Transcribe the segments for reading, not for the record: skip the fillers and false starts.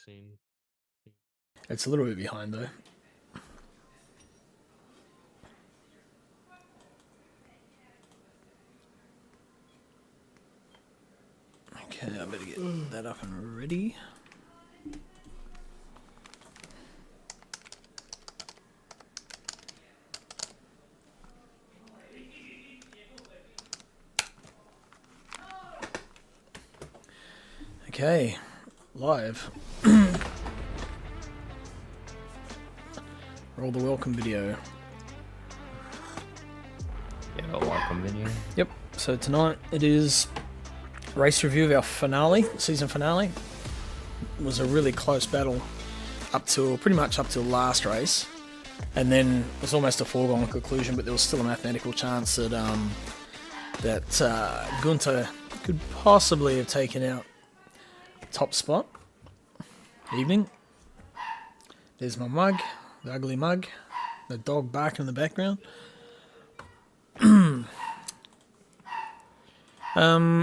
vaccine. It's a little bit behind though. Okay, I better get that up and ready. Okay, live. Roll the welcome video. Yeah, a welcome video. Yep, so tonight it is race review of our finale, season finale. It was a really close battle pretty much up till last race. And then it was almost a foregone conclusion, but there was still a mathematical chance that Gunthar could possibly have taken out top spot. Evening. There's my mug, the ugly mug, the dog barking in the background.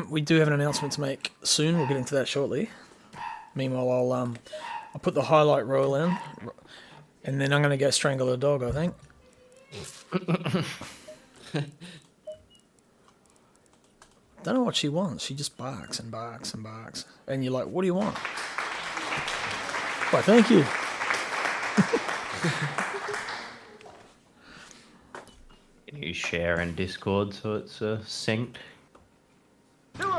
We do have an announcement to make soon. We'll get into that shortly. Meanwhile, I'll put the highlight roll in, and then I'm going to go strangle a dog, I think. Don't know what she wants. She just barks and barks and barks. And you're like, what do you want? Why, thank you. Can you share in Discord so it's synced?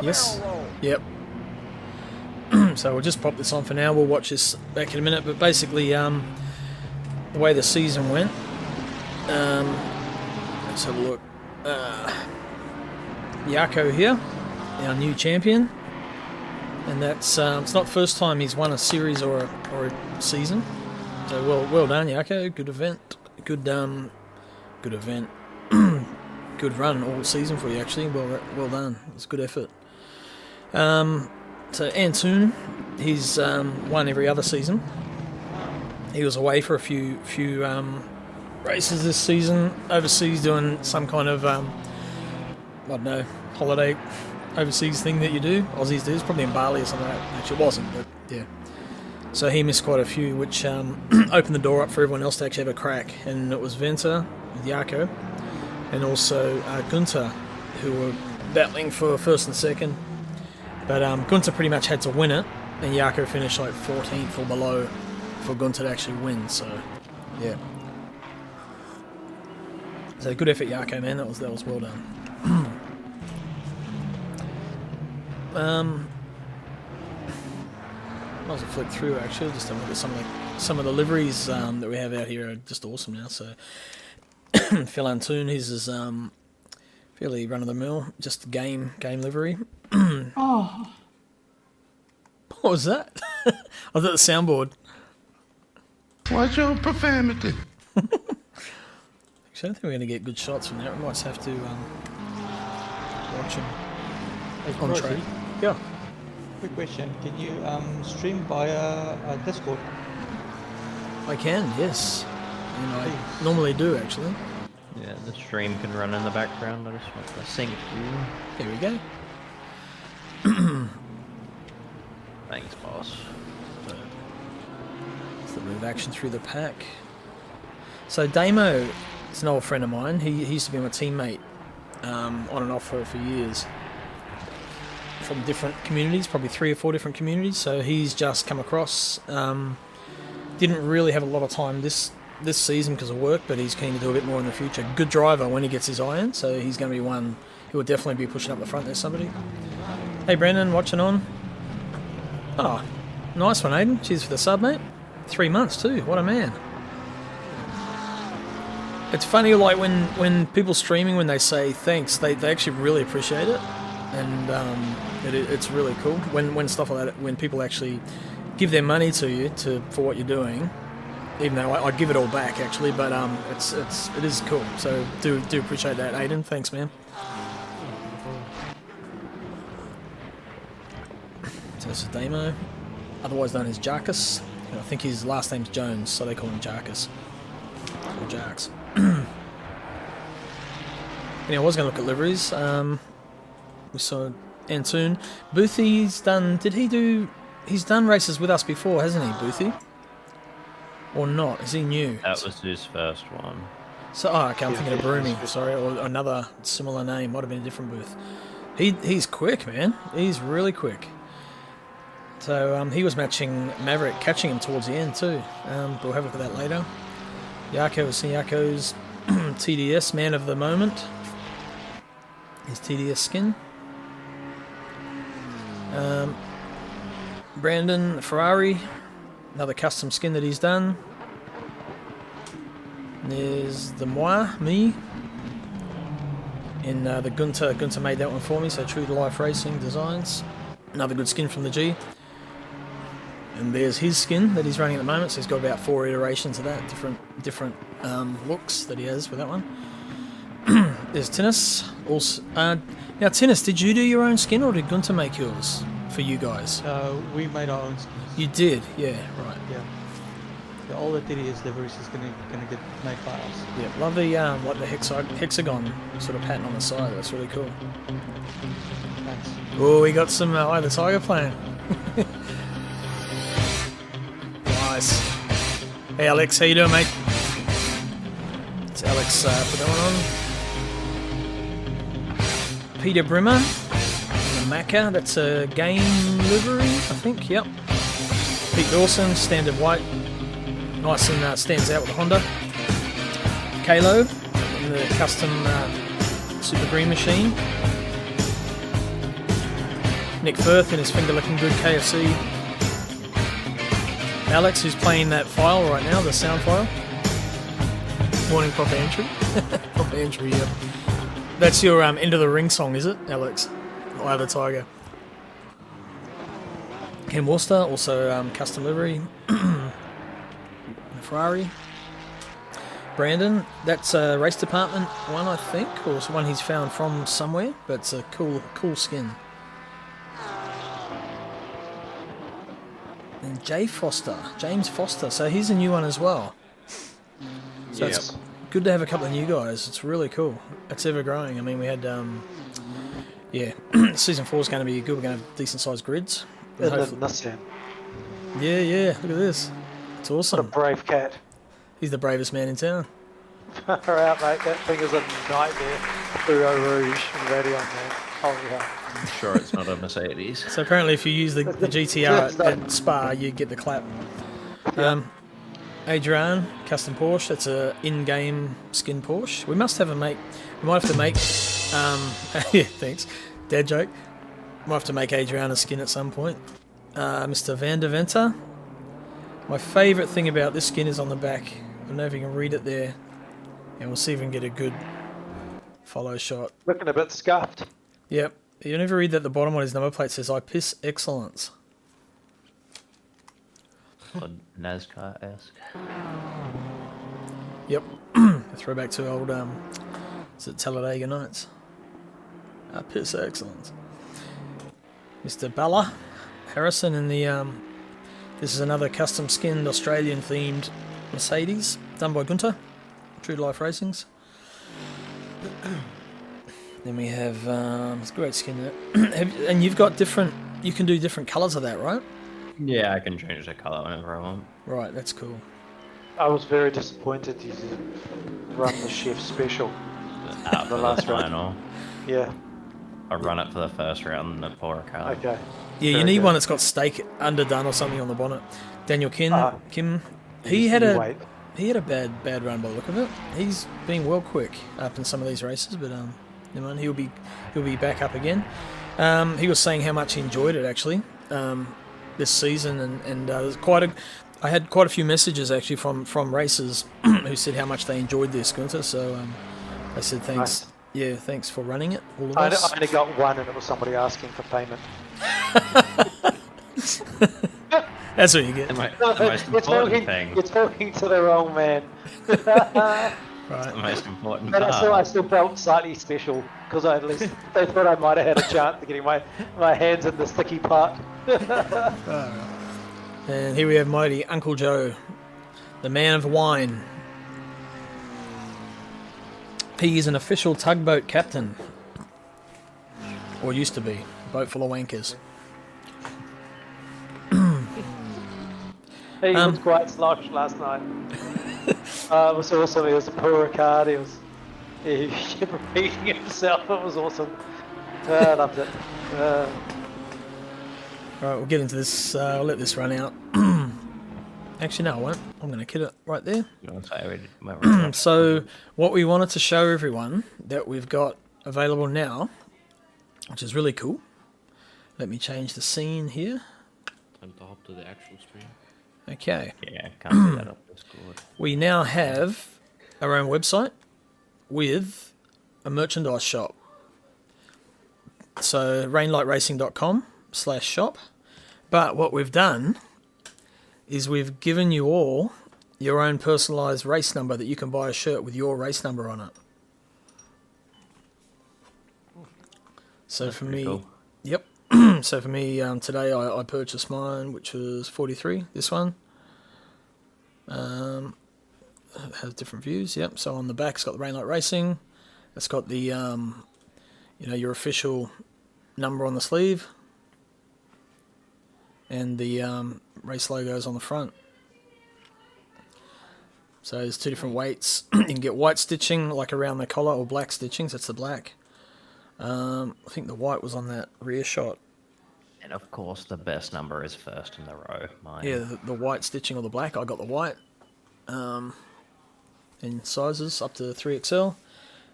Yes. Yep. So we'll just pop this on for now. We'll watch this back in a minute. But basically, the way the season went, let's have a look. Jaco here, our new champion, and that's it's not the first time he's won a series or a season. So well done, Jaco. Good event. Good event. Good run all season for you, actually. Well done. It's a good effort. So Antoon, he's won every other season. He was away for a few races this season, overseas doing some kind of I don't know, holiday overseas thing that you do. Aussies do. It's probably in Bali or something like that. Actually, it wasn't, but yeah. So he missed quite a few, which opened the door up for everyone else to actually have a crack. And it was Venter with Jaco, and also Gunthar, who were battling for first and second. But Gunthar pretty much had to win it, and Jaco finished like 14th or below for Gunthar to actually win. So, yeah. So good effort, Jaco, man. That was well done. Might as well flick through actually. Just have a look at some of the liveries that we have out here are just awesome now. So Phil Antoon, his is fairly run of the mill, just game livery. Oh, What was that? I was at the soundboard. What's your profanity? Actually, I don't think we're going to get good shots from that. We might just have to watch him hey, on Crossy, track. Yeah, quick question. Can you stream via Discord? I can, yes. And I normally do, actually. Yeah, the stream can run in the background. I just want to sync you. There we go. Thanks, boss. It's the move action through the pack. So Damo is an old friend of mine. He used to be my teammate on and off for years. From different communities, probably 3 or 4 different communities. So he's just come across. Didn't really have a lot of time this season because of work, but he's keen to do a bit more in the future. Good driver when he gets his iron, so he's going to be one who will definitely be pushing up the front. There's somebody. Hey Brendan, watching on. Oh, nice one, Aiden. Cheers for the sub, mate. 3 months too. What a man. It's funny, like when people streaming, when they say thanks, they actually really appreciate it, and it's really cool when stuff like that, when people actually give their money to you for what you're doing. Even though I give it all back actually, but it is cool. So do appreciate that, Aiden. Thanks, man. So this is Damo, otherwise known as Jarkus. I think his last name's Jones, so they call him Jarkus or Jarks. Anyway, I was going to look at liveries. We saw Antoon. Boothy's done. Did he do he's done races with us before, hasn't he, Boothie? Or not? Is he new? That was his first one. So, okay, I'm thinking of Broomy, sorry, or another similar name. Might have been a different booth. He's quick, man. He's really quick. So he was matching Maverick, catching him towards the end too. But we'll have a look at that later. Jaco was Jaco's TDS man of the moment. His TDS skin. Brandon Ferrari, another custom skin that he's done. There's the me. In the Gunthar. Gunthar made that one for me, so True to Life Racing Designs. Another good skin from the G. And there's his skin that he's running at the moment, so he's got about 4 iterations of that, different looks that he has with that one. There's Tinnis. Also, now, Tinnis, did you do your own skin, or did Gunthar make yours for you guys? We made our own skins. You did, yeah, right. Yeah. All the TDS liveries is gonna get made by us. Yeah, love the like the hexagon sort of pattern on the side. That's really cool. Thanks. Oh, we got some Eye of the Tiger playing. Nice. Hey Alex, how you doing, mate? It's Alex put that one on. Peter Brimmer, the Macca, that's a game livery, I think, yep. Pete Dawson, standard white. Nice and stands out with the Honda. Kalo, in the custom Super Green machine. Nick Firth in his finger looking good KFC. Alex, who's playing that file right now, the sound file. Morning proper entry. Proper entry, yeah. That's your End of the Ring song, is it, Alex? Eye of the Tiger. Ken Worcester, also custom livery. Ferrari. Brandon, that's a race department one, I think, or it's one he's found from somewhere, but it's a cool skin. And James Foster, so he's a new one as well. So it's good to have a couple of new guys. It's really cool. It's ever growing. I mean, we had, season 4 is going to be good. We're going to have decent sized grids. Yeah, look at this. It's awesome. What a brave cat. He's the bravest man in town. Far out, mate. That thing is a nightmare. Blue Rouge and Radion, man. Holy hell. I'm sure it's not a Mercedes. So apparently if you use the GTR at Spa, you get the clap. Adrian, custom Porsche. That's a in-game skin Porsche. We must have a make. We might have to make... yeah, thanks. Dad joke. Might have to make Adrian a skin at some point. Mr. Van der Venter. My favourite thing about this skin is on the back. I don't know if you can read it there. And we'll see if we can get a good follow shot. Looking a bit scuffed. Yep. You never read that at the bottom on his number plate says, I piss excellence. NASCAR-esque. Yep. A throwback to old, is it Talladega Nights? I piss excellence. Mr. Balla Harrison in the, this is another custom skinned Australian themed Mercedes done by Gunthar, True to Life Racings. Then we have it's a great skin there. And you've got different, you can do different colours of that, right? Yeah, I can change the colour whenever I want. Right, that's cool. I was very disappointed you didn't run the chef special. The last round. final. Yeah. I run it for the first round and then pour a colour. Okay. Yeah, you need one that's got steak underdone or something on the bonnet. Daniel Kim, he had a bad run by the look of it. He's been well quick up in some of these races, but never mind, he'll be back up again. He was saying how much he enjoyed it actually this season, and there's I had quite a few messages actually from racers who said how much they enjoyed this, Gunthar. So I said thanks. Nice. Yeah, thanks for running it. All of I us. only got one, and it was somebody asking for payment. That's what you get. The most important thing. You're talking to the wrong man. Right. The most important But part. I still felt slightly special because at least they thought I might have had a chance of getting my hands in the sticky part. And here we have mighty Uncle Joe, the man of wine. He is an official tugboat captain, or used to be. Boat full of wankers. He was quite sloshed last night. It was awesome. He was a poor card. He kept repeating himself. It was awesome. I loved it. Right, we'll get into this. I'll let this run out. Actually, no, I won't. I'm going to kill it right there. You want to say we went right So, what we wanted to show everyone that we've got available now, which is really cool. Let me change the scene here. Time to hop to the actual stream. Okay. Yeah, can't do that off Discord. We now have our own website with a merchandise shop. So, rainlightracing.com/shop. But what we've done is we've given you all your own personalised race number that you can buy a shirt with your race number on it. So That's for pretty me, cool. yep. So for me, today I purchased mine, which was 43. This one. It has different views. Yep. So on the back, it's got the Rainlight Racing. It's got the, your official number on the sleeve, and the race logos on the front. So there's two different weights. You can get white stitching, like around the collar, or black stitching. So that's the black. I think the white was on that rear shot. And of course, the best number is first in the row. Mine. Yeah, the white stitching or the black. I got the white. In sizes up to 3XL.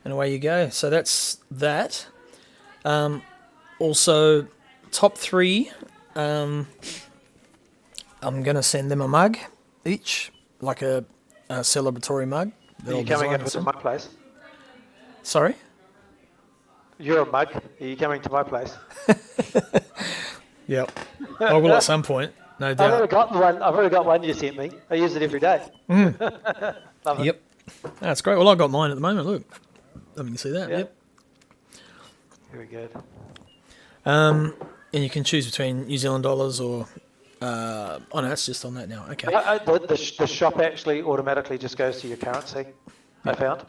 And away you go. So that's that. Also, top three, I'm going to send them a mug each, like a celebratory mug. Are you coming over to my place? Sorry? You're a mug. Are you coming to my place? Yep. I will at some point, no I've already doubt. got the one. I've already got one you sent me. I use it every day. Love it. Yep. That's great. Well, I've got mine at the moment. Look. Let me see that. Yeah. Yep. Very good. And you can choose between New Zealand dollars or... oh, no, that's just on that now. Okay. The shop actually automatically just goes to your currency. I found.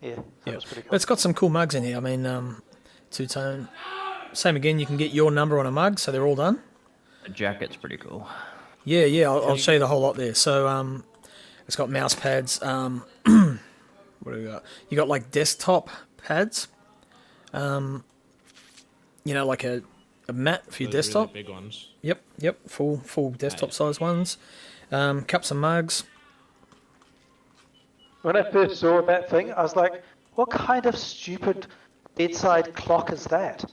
Yeah, that Yep. was pretty But cool. it's got some cool mugs in here. I mean, two-tone. Same again, you can get your number on a mug, so they're all done. The jacket's pretty cool. Yeah, I'll show you the whole lot there. So, it's got mouse pads. What do we got? You got like desktop pads. Like a mat for your Those desktop. Really big ones. Yep, full desktop size ones. Cups and mugs. When I first saw that thing, I was like, "What kind of stupid bedside clock is that?"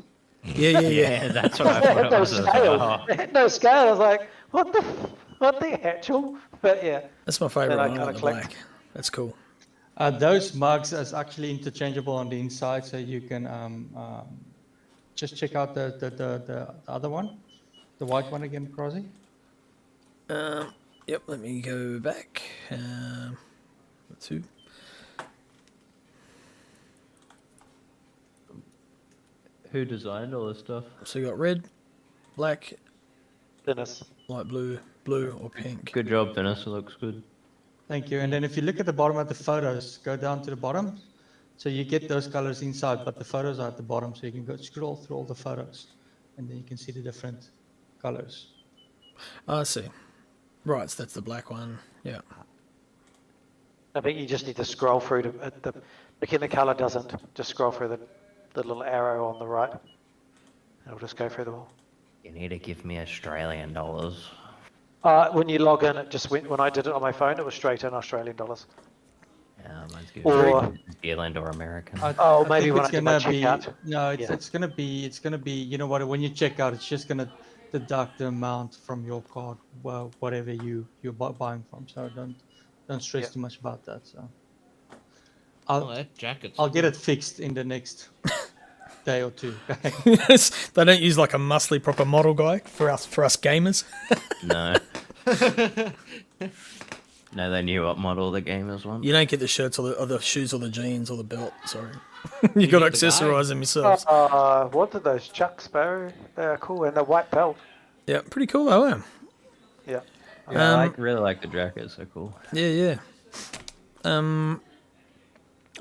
Yeah. Yeah, that's what I It thought had it no was as scale. well. It had no scale. I was like, "What the actual?" But yeah, That's my favourite Then I one, kinda the clicked. black. That's cool. Those mugs is actually interchangeable on the inside, so you can just check out the other one, the white one again, Crossy. Yep, let me go back. Two. Who designed all this stuff? So you got red, black, Dennis. light blue or pink. Good job, Dennis. It looks good. Thank you. And then if you look at the bottom of the photos, go down to the bottom. So you get those colors inside, but the photos are at the bottom, so you can go scroll through all the photos, and then you can see the different colors. Oh, I see. Right, so that's the black one. Yeah. I think you just need to scroll through the color doesn't. Just scroll through the little arrow on the right. It'll just go through them all. You need to give me Australian dollars. When you log in, it just went. When I did it on my phone, it was straight in Australian dollars. Yeah, mine's good. Or- New Zealand or American. Oh, maybe think when it's I did my gonna be checkout. no, Yeah. it's gonna be. You know what? When you check out, it's just gonna deduct the amount from your card, well, whatever you're buying from. So don't stress Yeah. too much about that. So Oh, that jacket's I'll get it fixed in the next day or two. They don't use like a muscly proper model guy for us gamers. No. No, they knew what model the gamers want. You don't get the shirts or the shoes or the jeans or the belt. Sorry, you got to get the guy. accessorize them yourselves. What are those? Chuck Sparrow? They are cool. And the white belt. Yeah, pretty cool though. Eh? Yeah. Yeah, I really like the jacket. It's so cool. Yeah.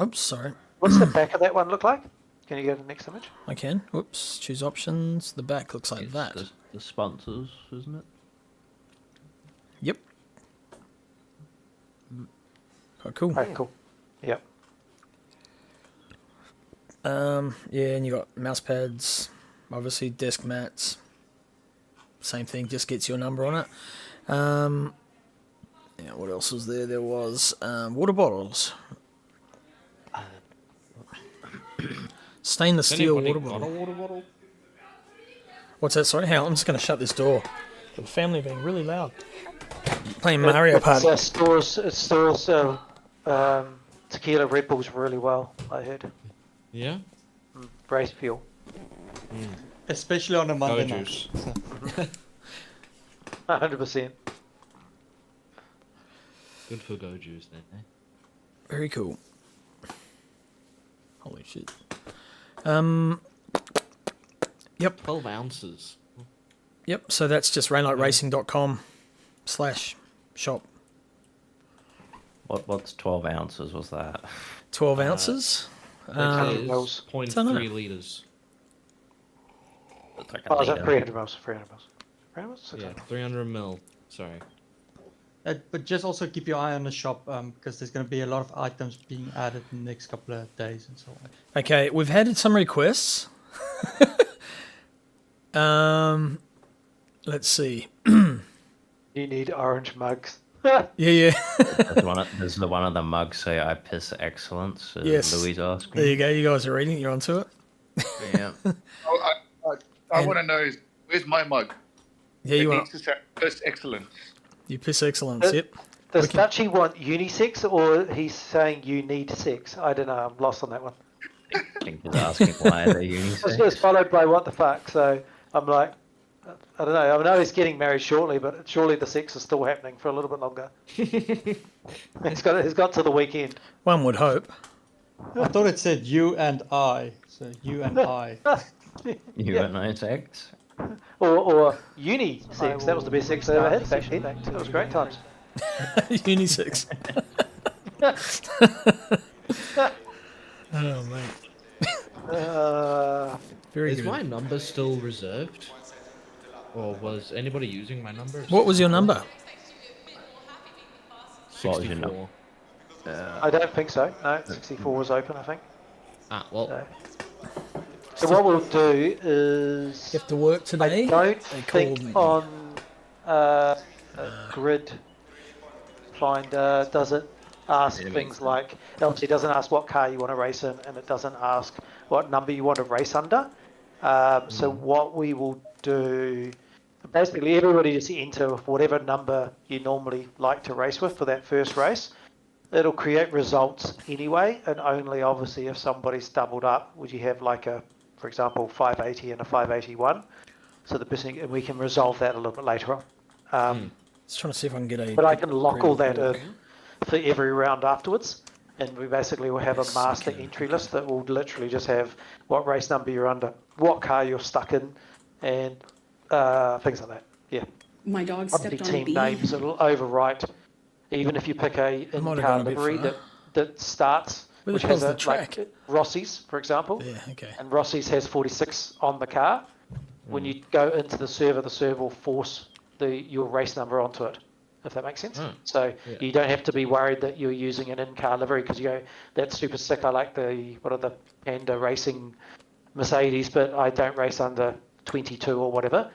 Oops, sorry. What's the back of that one look like? Can you go to the next image? I can. Whoops. Choose options. The back looks like It's that. the sponsors, isn't it? Yep. Oh, cool. Okay, cool. Yep. Yeah, and you got mouse pads, obviously desk mats. Same thing, just gets your number on it. Yeah, what else was there? There was water bottles. Stainless steel water Got a bottle. water bottle? What's that? Sorry, hang on, I'm just going to shut this door. The family being really loud. Playing Mario Party. It stores tequila Red Bulls really well, I heard. Yeah? Race fuel. Especially on a Monday night. juice. 100%. Good for go juice then, eh? Very cool. Holy shit. Yep. 12 ounces. Yep, so that's just rainlightracing.com/shop. What's 12 ounces was that? 12 ounces. mils. 0.3 litres. It's like Oh, a is that litre. 300 mils? 300 mils. 300 mils? Yeah, 300 mil. Sorry. But just also keep your eye on the shop because there's going to be a lot of items being added in the next couple of days and so on. Okay, we've had some requests. Let's see. You need orange mugs. Yeah. There's the one of the mugs say I piss excellence. Yes. Louise asked There me. you go. You guys are reading. You're onto it. Yeah. I want to know where's my mug? Yeah, you It want. needs to say first excellent. You piss excellence. Yep. Does Dutchy want unisex or he's saying you need sex? I don't know. I'm lost on that one. I think he's asking why they're unisex. It's followed by what the fuck. So I'm like, I don't know. I know he's getting married shortly, but surely the sex is still happening for a little bit longer. He's got to the weekend. One would hope. I thought it said you and I. So you and I. You and I sex? Or uni sex. That was the best sex I ever had back then. That was great times. Unisex. Oh mate. Very Is good. my number still reserved? Or was anybody using my number? What was your number? What was your 64. I don't think so. No, 64 was open, I think. Ah, well, So, so what we'll do is You have to work today. I don't They think called me. on grid finder does it ask things like, it obviously doesn't ask what car you want to race in, and it doesn't ask what number you want to race under. So what we will do, basically everybody just enter whatever number you normally like to race with for that first race. It'll create results anyway, and only obviously if somebody's doubled up, would you have like a, for example, 580 and a 581. So the person, and we can resolve that a little bit later on. Just trying to see if I can get a. But I can lock all that walk. in for every round afterwards, and we basically will have a master entry list that will literally just have what race number you're under, what car you're stuck in, and things like that. Yeah. My dog Obviously stepped on a team bee. names, it'll overwrite, even if you pick a I might have in-car gone a bit livery far. that starts, Where the which hell's has the track? like Rossi's, for example. Yeah. Okay. And Rossi's has 46 on the car. When you go into the server will force your race number onto it, if that makes sense. So Yeah. you don't have to be worried that you're using an in-car livery because you go, that's super sick. I like the Panda Racing Mercedes, but I don't race under 22 or whatever.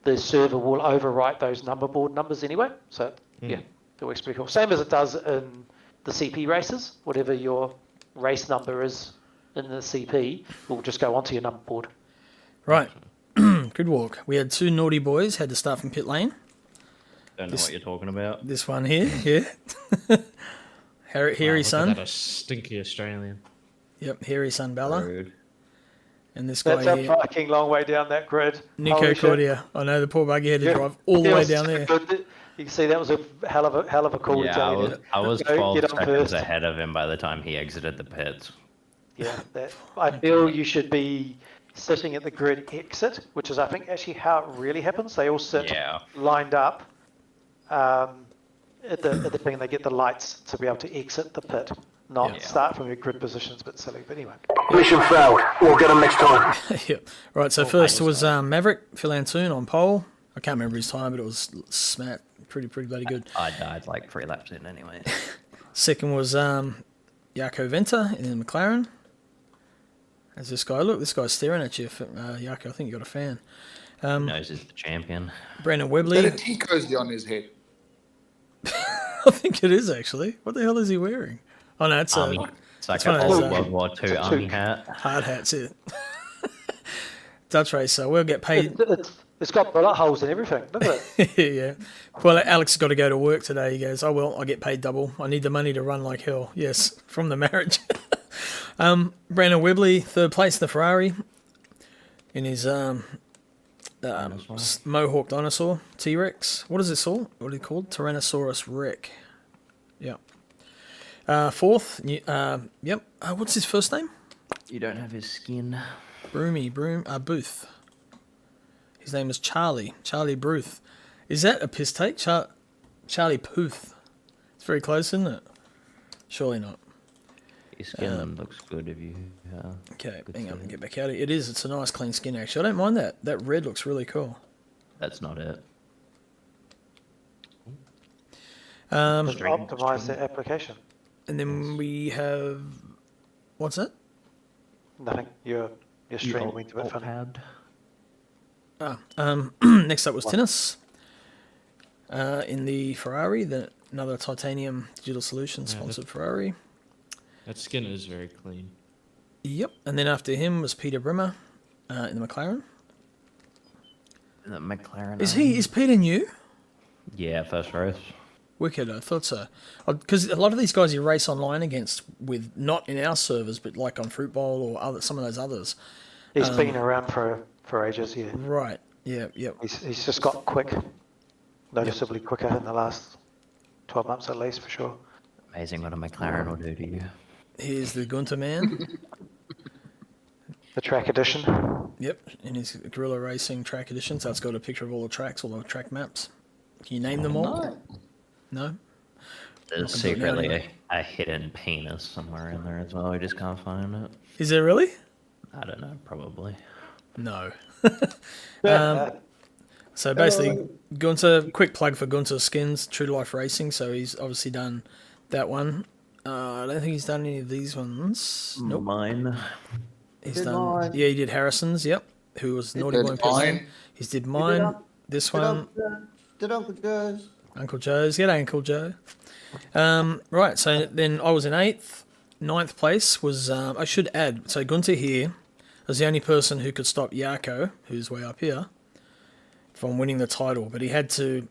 The server will overwrite those number board numbers anyway. So yeah, it works pretty cool. Same as it does in the CP races. Whatever your race number is in the CP will just go onto your number board. Right. Good walk. We had two naughty boys. Had to start from pit lane. Don't know what you're talking about. This one here. Yeah. Hairy look son. at that, a stinky Australian. Yep. Hairy son Bella. Rude. And this guy That's a here, fucking long way down that grid. Nico Holy shit. Cordia. I know the poor buggy had to Yeah. drive all the It way was down so there. good. You can see that was a hell of a call to Yeah, tell you. I was Go 12 get on seconds first. ahead of him by the time he exited the pits. Yeah, I feel you should be sitting at the grid exit, which is I think actually how it really happens. They all sit Yeah. lined up at the thing, and they get the lights to be able to exit the pit, not Yeah. start from your grid position. It's a bit silly, but anyway. Mission failed. We'll get them next time. Yep. Right. So first was Maverick Phil Antoon on pole. I can't remember his time, but it was smack. Pretty bloody good. I died like 3 laps in anyway. Second was Jaco Venter in the McLaren. As this guy, look, this guy's staring at you. Jaco, I think you got a fan. He knows he's the champion. Brandon Is Webley. that a tea cozy on his head? I think it is actually. What the hell is he wearing? Oh no, it's Army. It's like it's an one of those, old World War II army hat. hard hats. It. Dutch racer. We'll get paid. It's got bullet holes and everything, doesn't it? Yeah. Well, Alex has got to go to work today. He goes, oh, well, I get paid double. I need the money to run like hell. Yes, from the marriage. Brandon Webley, third place in the Ferrari in his Mohawk dinosaur, T-Rex. What is this all? What are they called? Tyrannosaurus Rex. Yeah. Fourth, yep. What's his first name? You don't have his skin. Booth. His name is Charlie Booth. Is that a piss take? Charlie Puth. It's very close, isn't it? Surely not. His skin looks good if you... Okay, hang on, get back out of it. It is, it's a nice clean skin actually. I don't mind that. That red looks really cool. That's not it. Just optimize the application. And then we have... What's that? Nothing. Your stream went a bit funny. Next up was tennis. In the Ferrari, another titanium digital solution sponsored Ferrari. That skin is very clean. Yep. And then after him was Peter Brimmer in the McLaren. The McLaren. Is Peter new? Yeah, first race. Wicked, I thought so. Because a lot of these guys you race online against with not in our servers, but like on Fruit Bowl or some of those others. He's been around for ages, yeah. Right. Yeah. Yep. He's just got quick, noticeably quicker in the last 12 months at least, for sure. Amazing what a McLaren will do to you. Here's the Gunthar man. The track edition. Yep, in his Guerrilla Racing track edition. So it's got a picture of all the tracks, all the track maps. Can you name them all? No? There's secretly a hidden penis somewhere in there as well. We just can't find it. Is there really? I don't know, probably. No. So basically, Gunthar, quick plug for Gunthar Skins, True to Life Racing. So he's obviously done that one. I don't think he's done any of these ones. Nope. Mine. He's done. Yeah, he did Harrison's. Yep. Who was Naughty Boy in prison. He's did mine. This one. Did Uncle Joe's. Uncle Joe's. Get Uncle Joe. Right. So then I was in 8th. 9th place was. I should add. So Gunthar here was the only person who could stop Jaco, who's way up here, from winning the title. But he had to.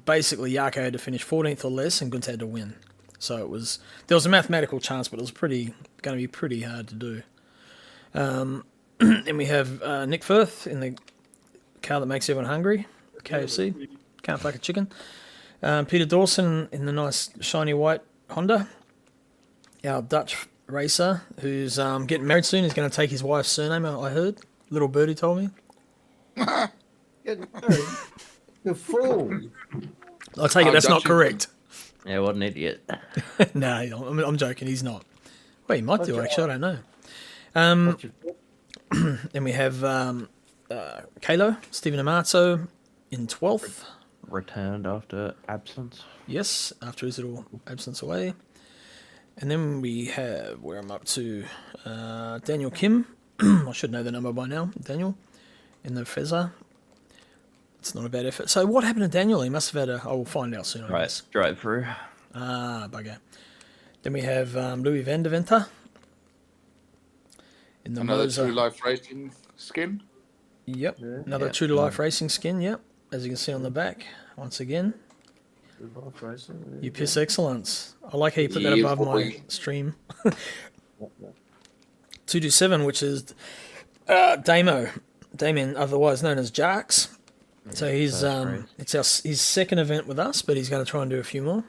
Basically, Jaco had to finish 14th or less, and Gunthar had to win. So there was a mathematical chance, but it was going to be pretty hard to do. Then we have Nick Firth in the car that makes everyone hungry, KFC, can't fuck a chicken. Peter Dawson in the nice shiny white Honda. Our Dutch racer who's getting married soon. He's going to take his wife's surname, I heard. Little birdie told me. Getting married. You fool. I take it that's not correct. Yeah, what an idiot. No, I'm joking. He's not. Well, he might do, actually. I don't know. Then we have Kalo, Stephen Amato in 12th. Returned after absence. Yes, after his little absence away. And then we have, where I'm up to, Daniel Kim. I should know the number by now. Daniel in the Fezzer. It's not a bad effort. So what happened to Daniel? He must have had I will find out soon. Right, drive through. Bugger. Then we have Louis van der Venter. In the Another Moser. True Life Racing skin. Yep, another True to Life Racing skin, yep. As you can see on the back, once again. You piss excellence. I like how you put that above my stream. 227, which is Damien, otherwise known as Jarks. So he's it's his second event with us, but he's going to try and do a few more.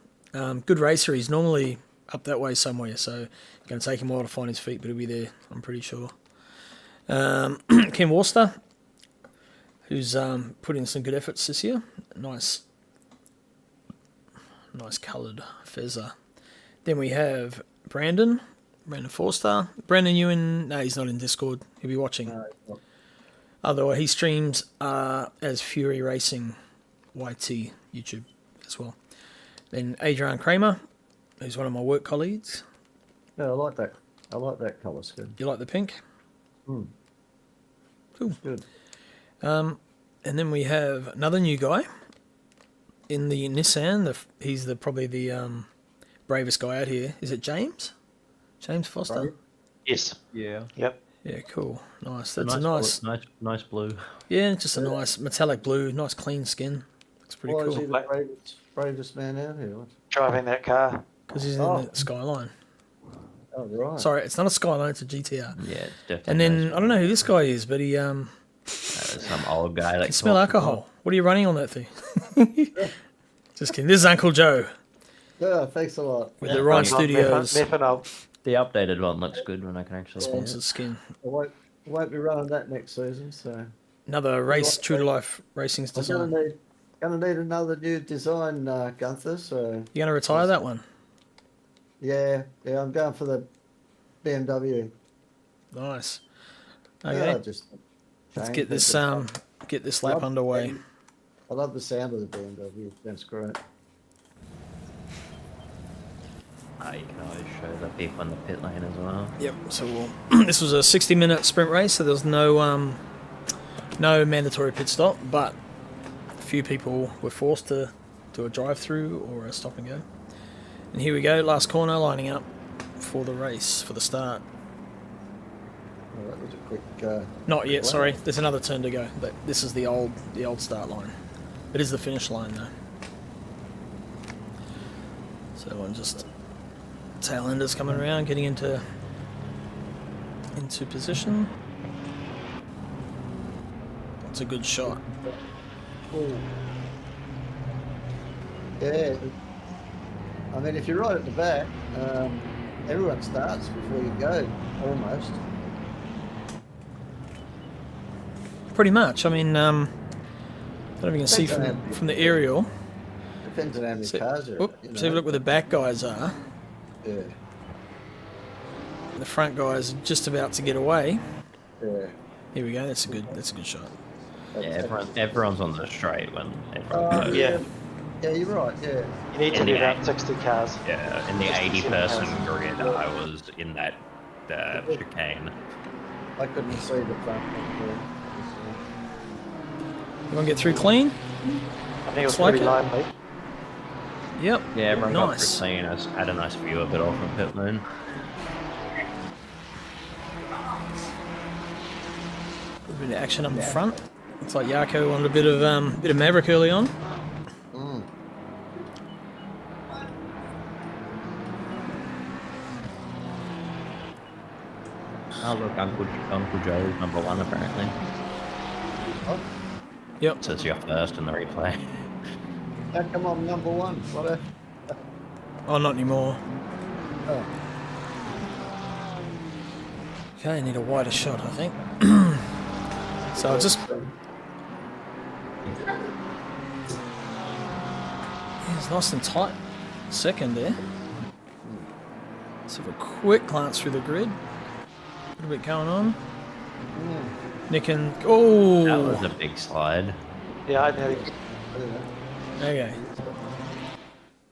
Good racer. He's normally up that way somewhere, so it's going to take him a while to find his feet, but he'll be there, I'm pretty sure. Ken Worcester, who's put in some good efforts this year. Nice coloured Fezzer. Then we have Brandon Forster. Brandon, you in? No, he's not in Discord. He'll be watching. Otherwise, he streams as Fury Racing YT YouTube as well. Then Adrian Kramer, who's one of my work colleagues. Yeah, I like that. I like that colour scheme. You like the pink? Hmm. Cool. Good. And then we have another new guy in the Nissan. He's probably the bravest guy out here. Is it James? James Foster? Brave? Yes. Yeah. Yep. Yeah, cool. Nice. It's That's a nice. nice blue. Yeah, just a nice metallic blue, nice clean skin. Looks pretty Why is he cool. the bravest man out here? Driving that car. Because he's in the Skyline. Oh, right. Sorry, it's not a Skyline, it's a GTR. Yeah, it's definitely. And then I don't know who this guy is, but he some old guy that can smell talks alcohol. What are you running on that thing? Just kidding. This is Uncle Joe Yeah, thanks a lot. with the Ryan Studios Methanol. The updated one looks good when I can actually. sponsored skin. I won't be running that next season, so Another race, true to life racing's I'm design. gonna need another new design, Gunther. So You gonna retire that one? yeah, I'm going for the BMW. Nice. Yeah, Okay, just let's change get this it. get this lap underway. I love the sound of the BMW. That's great. You can always show the people in the pit lane as well. Yep. So this was a 60-minute sprint race, so there was no mandatory pit stop, but a few people were forced to do a drive-through or a stop and go. And here we go, last corner, lining up for the race, for the start. Well, that was a quick. Not yet, sorry. There's another turn to go. But this is the old start line. It is the finish line though. So I'm just tail enders coming around, getting into position. That's a good shot. Ooh. Yeah. I mean, if you're right at the back, everyone starts before you go, almost. Pretty much. I mean, I don't know if you can see from the aerial. Depends on how many See, cars there are. see if you look where the back guys are. Yeah. The front guys are just about to get away. Yeah. Here we go. That's a good shot. Yeah, everyone's on the straight when everyone goes. Yeah. Yeah, you're right. Yeah. You need to In be the about 60 cars. Yeah, in the 80-person grid, I was in that chicane. I couldn't see the front. You want to get through clean? I think it was Looks like pretty it. lively. Yep. Yeah, everyone got Nice. clean. I had a nice view of it all from pit lane. A bit of action up the front. Looks like Jaco wanted a bit of Maverick early on. Oh look, Uncle Joe's number one apparently. Yep. It says you're first in the replay. How come I'm number one? What Oh, not anymore. oh. Okay, I need a wider shot, I think. So I'll just... Yeah, it's nice and tight. Second there. Let's have a quick glance through the grid. A little bit going on. Nicking... Oh! That was a big slide. Yeah, I nearly. Okay.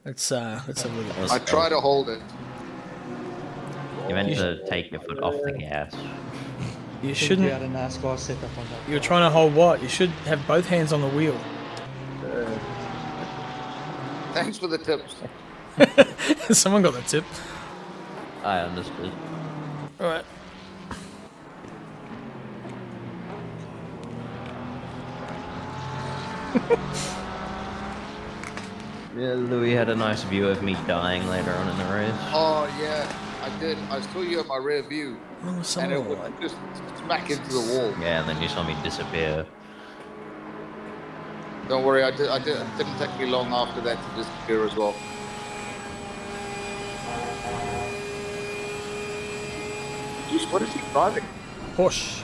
Let's have a look at this. I try to hold it. You meant to take your foot off the gas. You You shouldn't... had a NASCAR setup on that. You're trying to hold what? You should have both hands on the wheel. Thanks for the tips. Someone got the tip. I understood. Alright. Yeah, Louis had a nice view of me dying later on in the race. Oh yeah, I did. I saw you at my rear view, Oh, and someone it would like... just smack into the wall. Yeah, and then you saw me disappear. Don't worry, it didn't take me long after that to disappear as well. Jeez, what is he driving? Push.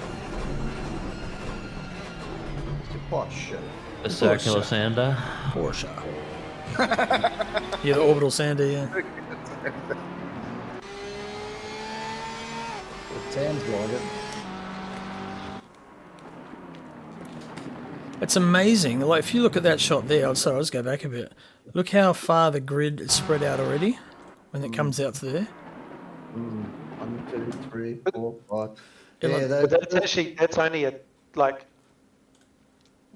Posh. The circular sander. Porsche. Yeah, the orbital sander, yeah. It sounds like it. It's amazing. Like, if you look at that shot there, sorry, I'll just go back a bit. Look how far the grid is spread out already. when it comes out to there. 1, 2, 3, 4, 5. Yeah, Yeah, look, But that's only a, like,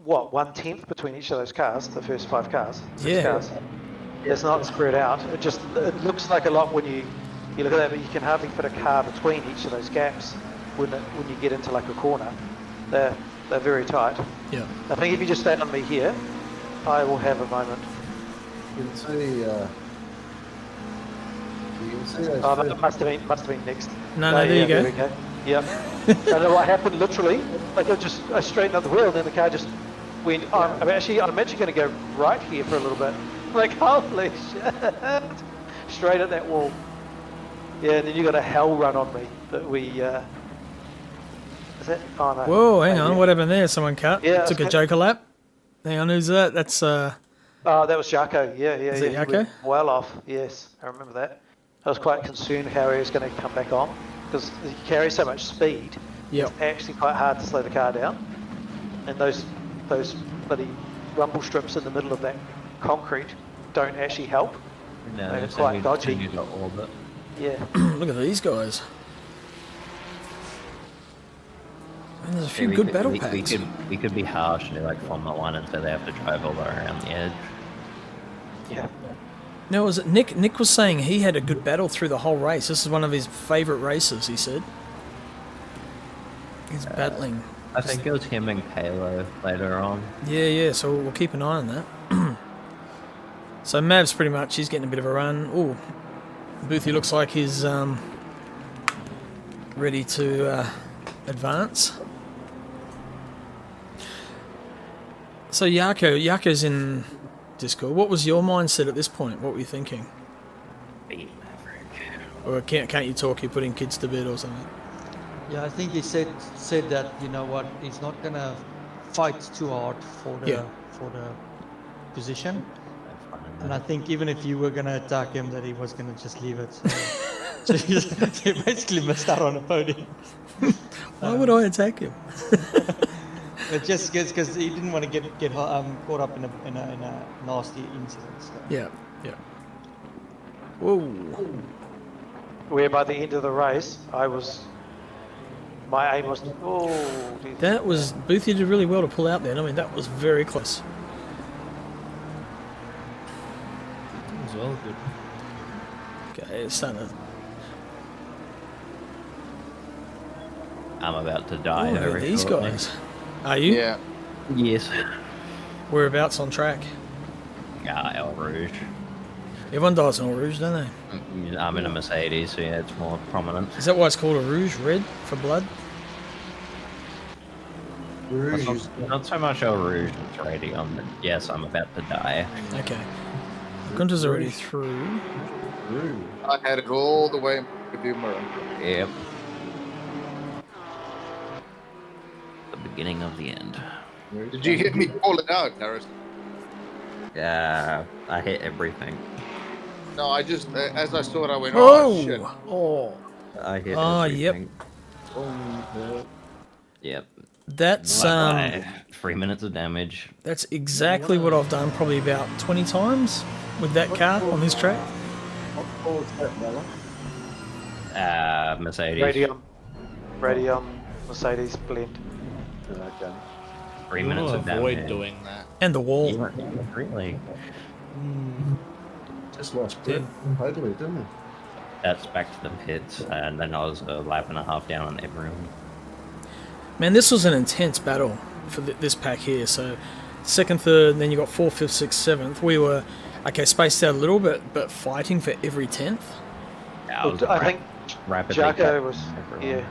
what, 1/10 between each of those cars, the first 5 cars, 6 Yeah. cars. It's not spread out. It looks like a lot when you look at that, but you can hardly fit a car between each of those gaps when you get into like a corner. They're very tight. Yeah. I think if you just stand on me here, I will have a moment. You can see. You can see those. Oh, first- that must have been next. No, Oh, there you go. There we go. Yep. I don't know what happened. Literally, like I straightened up the wheel, and then the car just went. I'm actually going to go right here for a little bit. Like, holy shit! Straight at that wall. Yeah, and then you got a hell run on me that we. Is that? Oh no. Whoa, hang Oh, on. yeah. What happened there? Someone cut. Yeah, Took a okay. Jaco lap. Hang on, who's that? That's Oh, that was Jaco. Yeah. Is yeah. it He Jaco? went well off. Yes, I remember that. I was quite concerned how he was going to come back on because he carries so much speed. Yep. It's actually quite hard to slow the car down, and those bloody rumble strips in the middle of that concrete don't actually help. No, They're so quite we dodgy. continue to orbit. Yeah. Look at these guys. And there's a few We good could- battle we packs. we could be harsh and do like Formula 1 and so they have to drive all the way around the edge. Yeah. No, was it Nick? Nick was saying he had a good battle through the whole race. This is one of his favourite races, he said. He's battling. I think it was him and Kalo later on. Yeah, so we'll keep an eye on that. So Mav's pretty much, he's getting a bit of a run. Ooh, Boothie looks like he's ready to advance. So Jaco's in Discord. What was your mindset at this point? What were you thinking? Beat Maverick. Or can't you talk? You're putting kids to bed or something? Yeah, I think he said that, you know what, he's not gonna fight too hard for the position. And I think even if you were gonna attack him, that he was gonna just leave it. So he basically missed out on a podium. Why would I attack him? But just because he didn't want to get caught up in a nasty incident. So. Yeah. Whoa. Where by the end of the race, my aim was. Geez. That was, Boothie did really well to pull out there. I mean, that was very close. That was well good. Okay, it's starting to... I'm about to Oh, die. look at very these shortly. guys. Are you? Yeah. Yes. Whereabouts on track? El Rouge. Everyone dies in Eau Rouge, don't they? I'm in a Mercedes, so yeah, it's more prominent. Is that why it's called a Rouge? Red for blood? Rouge. Not so much El Rouge, it's Radium, but yes, I'm about to die. Okay. Gunther's already through. Rouge. I had it all the way to Boomerang. Yep. The beginning of the end. Did you hear me call it out, Harris? Yeah, I hit everything. No, I just, as I saw it, I went, Oh! oh, shit. Oh! I hit Oh, yep. everything. Yep. That's Bye-bye. 3 minutes of damage. that's exactly what I've done probably about 20 times with that car on this track. What was that, Bella? Mercedes. Radium, Mercedes blend. Okay. 3 We minutes want of to avoid damage. doing that. And the wall. You weren't really. Just lost grip totally, didn't it? That's back to the pits, and then I was a lap and a half down on everyone. Man, this was an intense battle for this pack here. So, second, third, then you got fourth, fifth, sixth, seventh. We were, okay, spaced out a little bit, but fighting for every 10th. Yeah, I was I think rapidly Jaco catching was, everyone.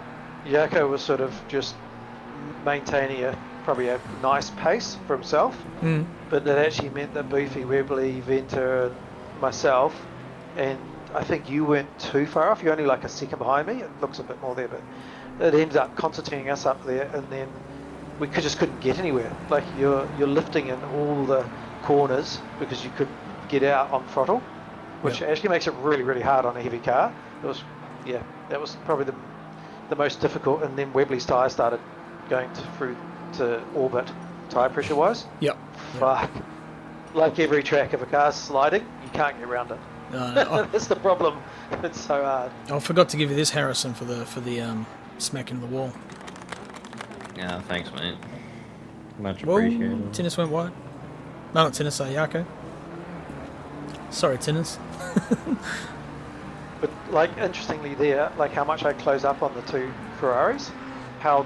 Jaco was sort of just maintaining probably a nice pace for himself, Mm. but that actually meant that Beefy, Webley, Venter, and myself, and I think you weren't too far off. You're only like a second behind me. It looks a bit more there, but it ended up concertinating us up there, and then we just couldn't get anywhere. Like you're lifting in all the corners because you couldn't get out on throttle, which actually makes it really, really hard on a heavy car. It was, yeah, that was probably the most difficult. And then Webley's tyre started going through to orbit, tyre pressure wise. Yep. Fuck. Like every track, if a car's sliding, you can't get around it. No, That's the problem. It's so hard. I forgot to give you this, Harrison, for the smack into the wall. Yeah, thanks, mate. Much Whoa, appreciated. Tinnis went wide. No, not Tinnis, Jaco. Sorry, Tinnis. But like interestingly there, like how much I close up on the two Ferraris, how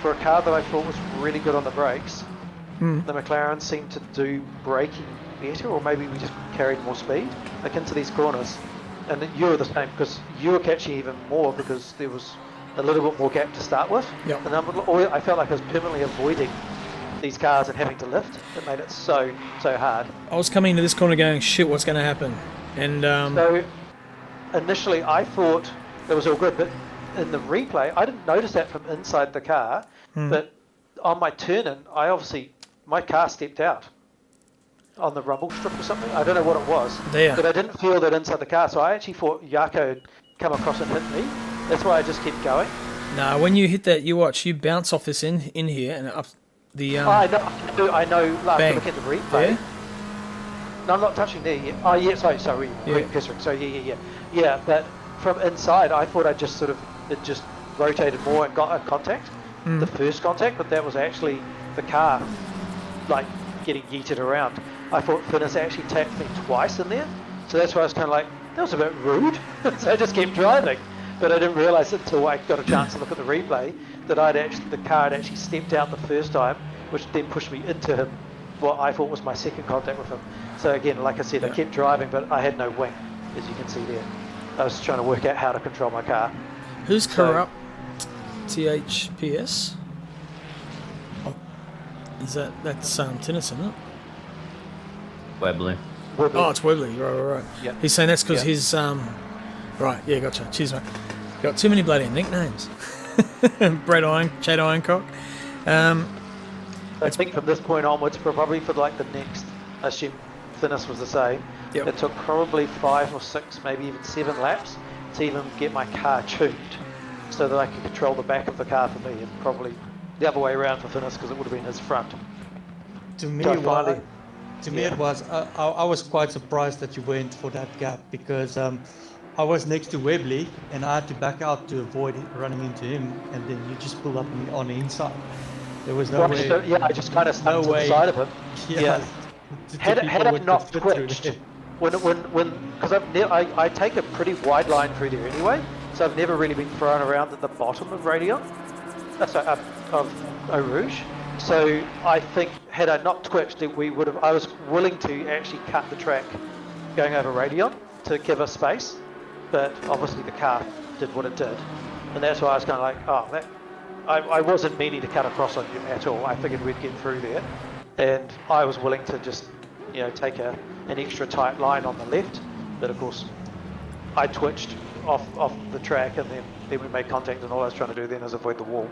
for a car that I thought was really good on the brakes, the McLaren seemed to do braking better, or maybe we just carried more speed like into these corners. And you were the same because you were catching even more because there was a little bit more gap to start with. Yep. And I felt like I was permanently avoiding these cars and having to lift. It made it so hard. I was coming into this corner going, shit, what's going to happen? And So initially I thought it was all good, but in the replay I didn't notice that from inside the car. But on my turn-in, my car stepped out on the rumble strip or something. I don't know what it was, There. but I didn't feel that inside the car. So I actually thought Jaco had come across and hit me. That's why I just kept going. nah, when you hit that, you bounce off this in here and up the. I know. After bang. looking at the replay. There? No, I'm not touching there yet. Oh yeah, sorry. Yeah. So yeah. But from inside, I thought it just rotated more and got a contact, the first contact, but that was actually the car, like getting yeeted around. I thought Finnis actually tapped me twice in there, so that's why I was kind of like, that was a bit rude. So I just kept driving, but I didn't realise until I got a chance to look at the replay that the car had actually stepped out the first time, which then pushed me into him. What I thought was my second contact with him. So again, like I said, I kept driving, but I had no wing, as you can see there. I was trying to work out how to control my car. Who's corrupt? THPS? Oh, that's Tinnis, isn't it? Webley. Oh, it's Webley. Right. Yeah. He's saying that's because Yeah. his right. Yeah, gotcha. Cheers, mate. Got too many bloody nicknames. Chad Ironcock. I think from this point onwards, probably for like the next, I assume Finnis was the same. Yep. It took probably 5 or 6, maybe even 7 laps to even get my car tuned so that I could control the back of the car for me, and probably the other way around for Finnis because it would have been his front. To me, So it finally- was, it was. I was quite surprised that you went for that gap because I was next to Webley and I had to back out to avoid running into him, and then you just pulled up on the inside. There was no way. So, yeah, I just kind of stuck no to the way. side of him. Yeah. Had it not twitched, because I take a pretty wide line through there anyway, so I've never really been thrown around at the bottom of Radion, of Eau Rouge. So I think had I not twitched, I was willing to actually cut the track going over Radion to give us space, but obviously the car did what it did, and that's why I was kind of like, I wasn't meaning to cut across on you at all. I figured we'd get through there, and I was willing to just, take an extra tight line on the left. But of course, I twitched off the track, and then we made contact, and all I was trying to do then is avoid the wall.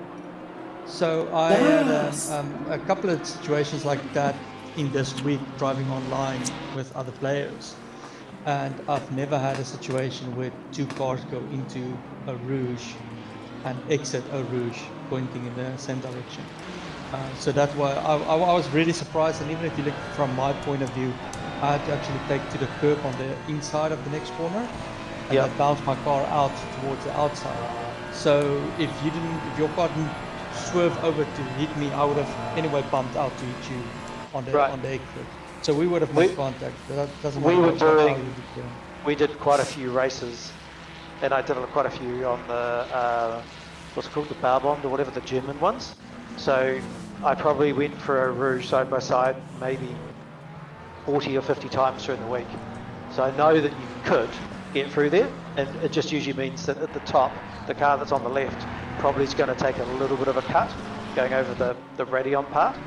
So I had a couple of situations like that in this week driving online with other players, and I've never had a situation where 2 cars go into a Rouge and exit a Rouge pointing in the same direction. So that's why I was really surprised, and even if you look from my point of view, I had to actually take to the curb on the inside of the next corner, and I bounced my car out towards the outside. So if your car didn't swerve over to hit me, I would have anyway bumped out to hit you on the exit. So we would have made contact. But that doesn't matter. We did quite a few races, and I did quite a few on the what's it called, the Barbond or whatever, the German ones. So I probably went for a Rouge side by side maybe 40 or 50 times during the week. So I know that you could get through there, and it just usually means that at the top, the car that's on the left probably is going to take a little bit of a cut going over the Radion part,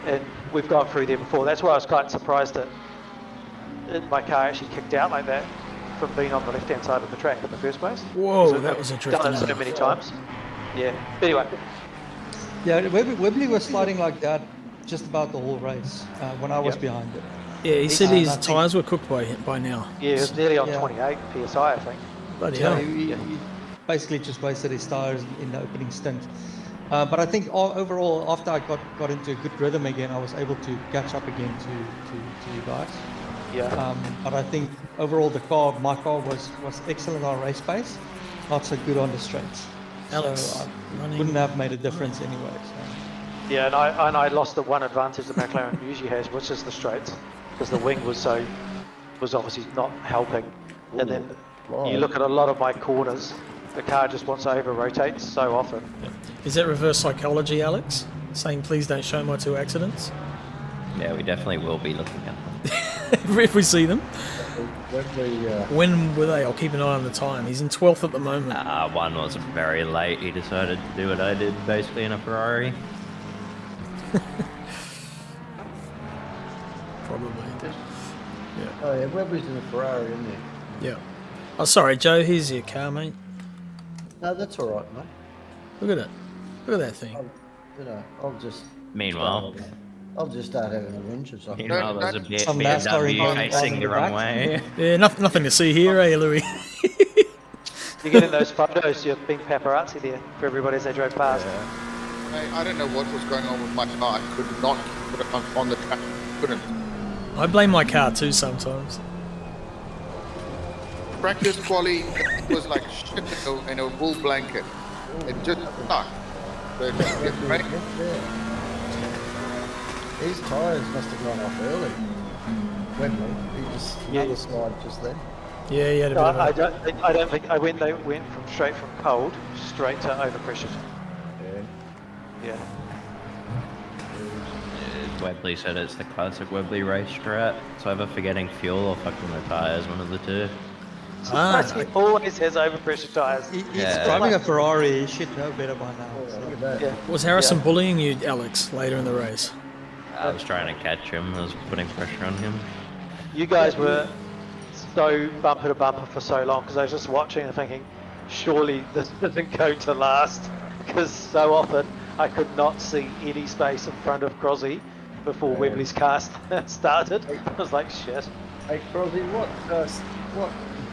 and we've gone through there before. That's why I was quite surprised that my car actually kicked out like that from being on the left hand side of the track in the first place. Whoa, So that was interesting. done it so many times. Yeah. Anyway. Yeah, Webley was sliding like that just about the whole race when I was behind it. Yeah, he said his tyres were cooked by now. Yeah, it was nearly on 28 PSI, I think. Bloody Yeah, hell. he basically just wasted his tyres in the opening stint. But I think overall, after I got into a good rhythm again, I was able to catch up again to you guys. Yeah. But I think overall my car was excellent on race pace, not so good on the straights. Alex, So running- wouldn't have made a difference anyway. So. Yeah, and I lost the one advantage the McLaren usually has, which is the straights, because the wing was obviously not helping. And then you look at a lot of my corners, the car just wants to over-rotate so often. Is that reverse psychology, Alex? Saying please don't show my 2 accidents? Yeah, we definitely will be looking at them. If we see them. Webley, When were they? I'll keep an eye on the time. He's in 12th at the moment. One was very late. He decided to do what I did, basically in a Ferrari. Probably. oh yeah, Webley's in a Ferrari, isn't he? Yeah. Oh, sorry, Joe. Here's your car, mate. No, that's all right, mate. Look at it. Look at that thing. I'll just Meanwhile, start having a whinge or something. meanwhile, there's a Some NASCAR BMW cars facing in the the wrong back. way. Yeah, nothing to see here, eh, Louis? You get in those photos, you're being paparazzi there for everybody as they drove past. I don't know what was going on with my car. I could not put it on the track. Couldn't. I blame my car too sometimes. Practice quali was like shit in a wool blanket. It just stuck. So it just gets right. His tyres must have gone off early. Webley, he just another slide just then. Yeah, he had a bit No, of a... I don't think they went from straight from cold straight to overpressured. Yeah. Webley said it's the classic Webley race strat. It's either forgetting fuel or fucking the tyres, one of the two. He always has overpressure tyres. He's Yeah. driving a Ferrari. He should know better by now. Oh, look at that. Yeah. Was Harrison bullying you, Alex, later in the race? I was trying to catch him. I was putting pressure on him. You guys were so bumper to bumper for so long because I was just watching and thinking, surely this isn't going to last, because so often I could not see any space in front of Crossy before Webley's car started. I was like, shit. Hey, Crosby, what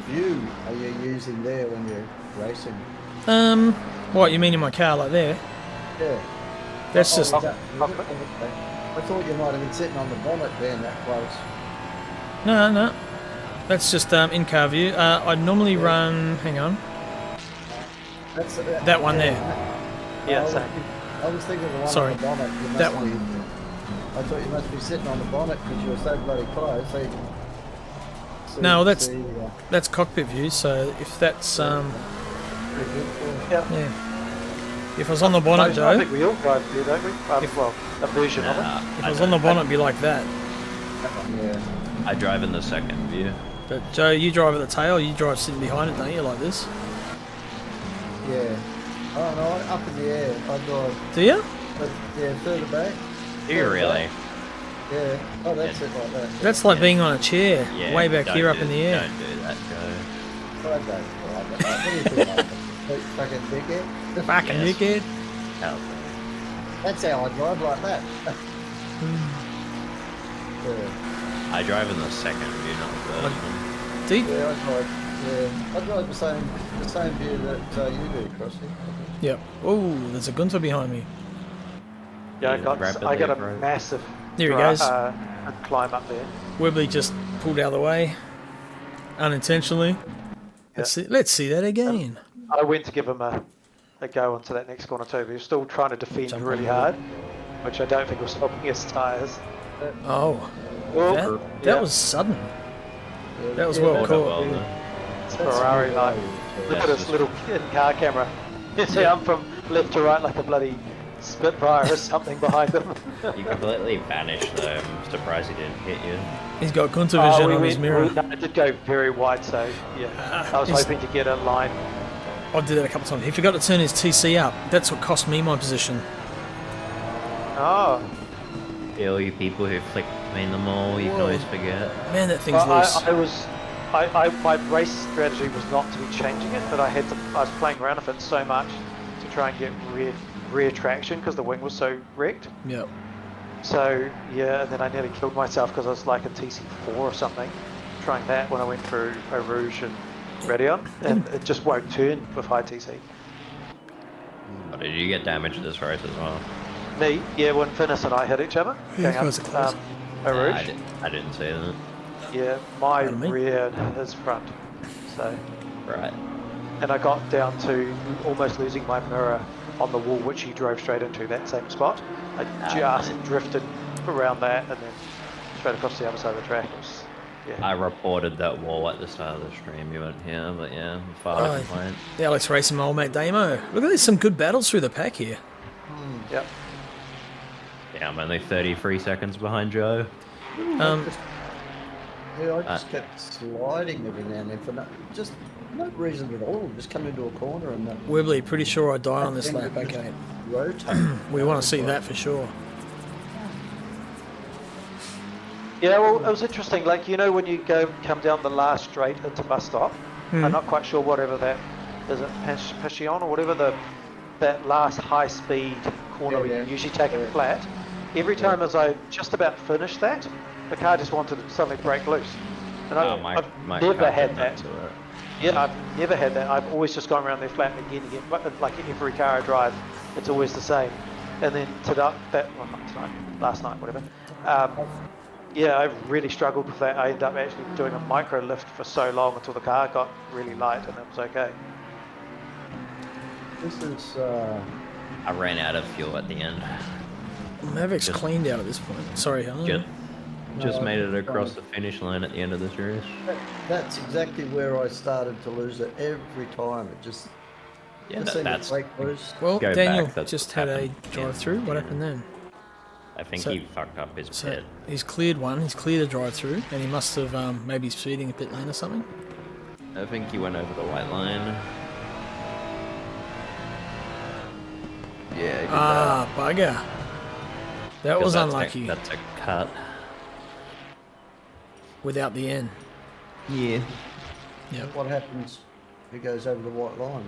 view are you using there when you're racing? What, you mean in my car, like there? Yeah. That's just... I thought you might have been sitting on the bonnet being that close. No. That's just in-car view. I normally run... Hang on. That's That one there. Yeah, same. I was thinking of the one Sorry, on the bonnet. You must that be- one. I thought you must be sitting on the bonnet because you were so bloody close. So you can No, that's- see, That's cockpit view, so if that's... pretty good for Yeah. Yeah. If I was on the bonnet, I Joe... think we all drive there, don't we? Well, a version of it. If I was on the bonnet, it'd be like that. yeah. I drive in the second view. But Joe, you drive at the tail, you drive sitting behind it, don't you, like this? Yeah. Oh no, up in the air. I drive. Do you? But, yeah, further back. Do you really? Yeah. Oh, that's it like that. That's like being on a chair, Yeah. way back don't here up do- in the air. Don't do that, Joe. I don't. What do you think of it? Fucking dickhead. Fucking Yes. dickhead. Hell, That's how I drive like that. Yeah. I drive in the second view, not the first one. Deep? Yeah, I drive the same view that you do, Crossy. Yep. Oh, there's a Gunthar behind me. Yeah, I Yeah, got rapidly a approach. massive There he goes. climb up there. Webley just pulled out of the way, unintentionally. Let's see that again. I went to give him a go onto that next corner too, but he was still trying to defend Jump really on hard, which I don't think was helping his tyres. Oh, Well, that was sudden. That was well Well, caught. though. It's Ferrari like. Look at this little in-car camera. You see, I'm from left to right like a bloody Spitfire or something behind him. You completely vanished though. I'm surprised he didn't hit you. He's got Gunthar vision on his mirror. It did go very wide, so yeah. I was He's- hoping to get a line. I did that a couple of times. He forgot to turn his TC up. That's what cost me my position. Oh, All you people who flick between them all, you can always forget. Man, that thing's well, loose. my race strategy was not to be changing it, but I was playing around with it so much to try and get rear traction because the wing was so wrecked. Yep. So yeah, and then I nearly killed myself because I was like a TC4 or something, trying that when I went through Eau Rouge and Radeon, and it just won't turn with high TC. Oh, did you get damaged this race as well? Me, yeah, when Finnis and I hit each other, Yeah, going those are close. up Eau Rouge. I didn't see that. Yeah, my Pardon me? rear and his front. So, Right. and I got down to almost losing my mirror on the wall, which he drove straight into that same spot. I just drifted around that and then straight across the other side of the track. It was, yeah. I reported that wall at the start of the stream. You weren't here, but yeah, far Oh, complaint. the Alex Racing, my old mate Damo. Look at there's some good battles through the pack here. Yep. Yeah, I'm only 33 seconds behind Joe. Um, I just kept sliding every now and then for no reason at all. Just come into a corner and Wibbly, pretty sure I die on this lap. just Okay, rotate. we want to see that for sure. Yeah, well, it was interesting. Like, you know, when you come down the last straight into bus stop, I'm not quite sure whatever that is. It Passion or whatever that last high speed corner where you usually take it flat. Every time as I just about finished that, the car just wanted to suddenly break loose. And I've never had that. Yeah, I've never had that. I've always just gone around there flat again. Like every car I drive, it's always the same. And then last night, whatever. Yeah, I really struggled with that. I ended up actually doing a micro lift for so long until the car got really light and it was okay. This is I ran out of fuel at the end. Maverick's cleaned out at this point. Sorry, Helen. Just made it across the finish line at the end of this race. that's exactly where I started to lose it every time. It just Yeah, seemed to that's. break loose. Well, Go Daniel back, that's just what had a happened. drive-through. What happened then? I think So- he fucked up his So pit. he's cleared one. He's cleared a drive-through, and he must have maybe speeding a pit lane or something. I think he went over the white line. Yeah, he did Ah, bugger. That was that's unlucky. That's a cut. Without the N. Yeah. Yep. What happens if he goes over the white line?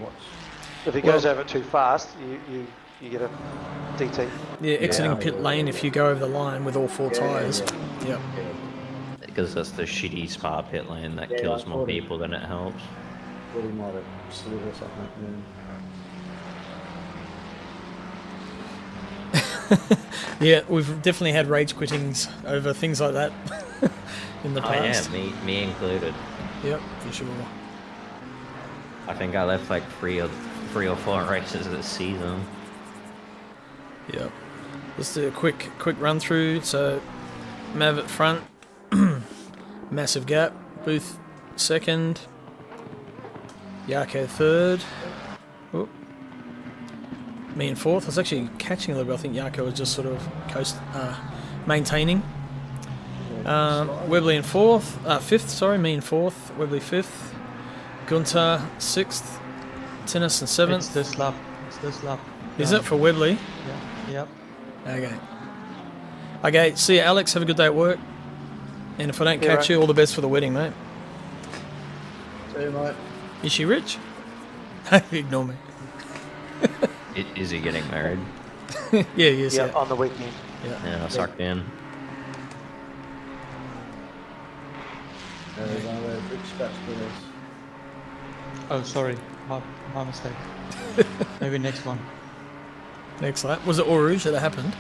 If he goes over it too fast, you get a DT. Yeah, exiting pit lane if you go over the line with all four tyres. Yep. Because that's the shitty Spa pit lane that Yeah, kills I more thought it- people than it helps. Thought he might have slid or something. Yeah, we've definitely had rage quittings over things like that in the Oh yeah, past. me included. Yep, for sure. I think I left like three or four races this season. Yep. Let's do a quick run through. So, Mav at front, massive gap. Booth second. Jaco third. Oop. Me in fourth. I was actually catching a little bit. I think Jaco was just sort of maintaining. Webley in fourth. Fifth, sorry. Me in fourth. Webley fifth. Gunthar sixth. Tennis in It's seventh. this lap. It's this lap. Is it for Webley? Yeah. Yep. Okay. Okay, see you, Alex. Have a good day at work. And if I don't Yeah, catch right. you, all the best for the wedding, mate. See you, mate. Is she rich? Ignore me. Is he getting married? Yeah, yes, Yeah, yeah. on the weekend. Yeah, I sucked in. There's one of those big scratch winners. Oh, sorry. My mistake. Maybe next one. Next lap. Was it Eau Rouge that happened?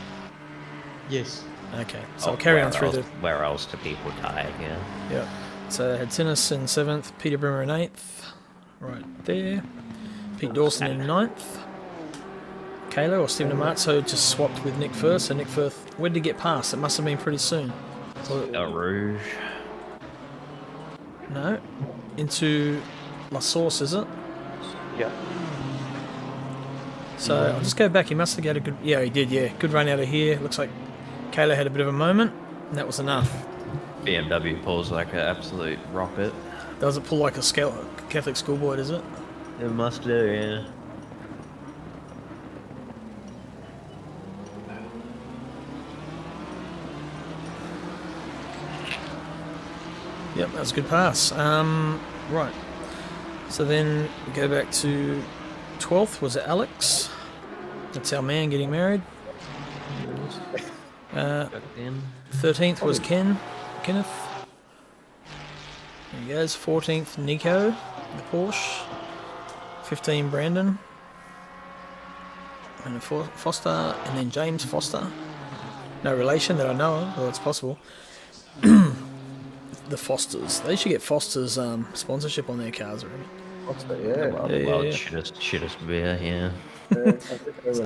Yes. Okay, so I'll carry on through the... Where else do people tie? Yeah. Yeah. So I had Tennis in 7th, Peter Brimmer in 8th. Right there. Pete Dawson in 9th. Kayla or Stephen Amatso just swapped with Nick Firth. So Nick Firth, when did he get past? It must have been pretty soon. El Rouge. No. Into La Source, is it? Yeah. So I'll just go back. He must have got a good... Yeah, he did, yeah. Good run out of here. Looks like Kayla had a bit of a moment, and that was enough. BMW pulls like an absolute rocket. Does it pull like a Catholic schoolboy, does it? It must do, yeah. Yep, that was a good pass. Right. So then we go back to 12th. Was it Alex? That's our man getting married. 13th was Kenneth. There he goes. 14th, Nico, the Porsche. 15, Brandon. And Foster, and then James Foster. No relation that I know of, well, it's possible. the Fosters. They should get Fosters sponsorship on their cars, right? What's that? Yeah. Well, Yeah, well, yeah. shittest beer, yeah.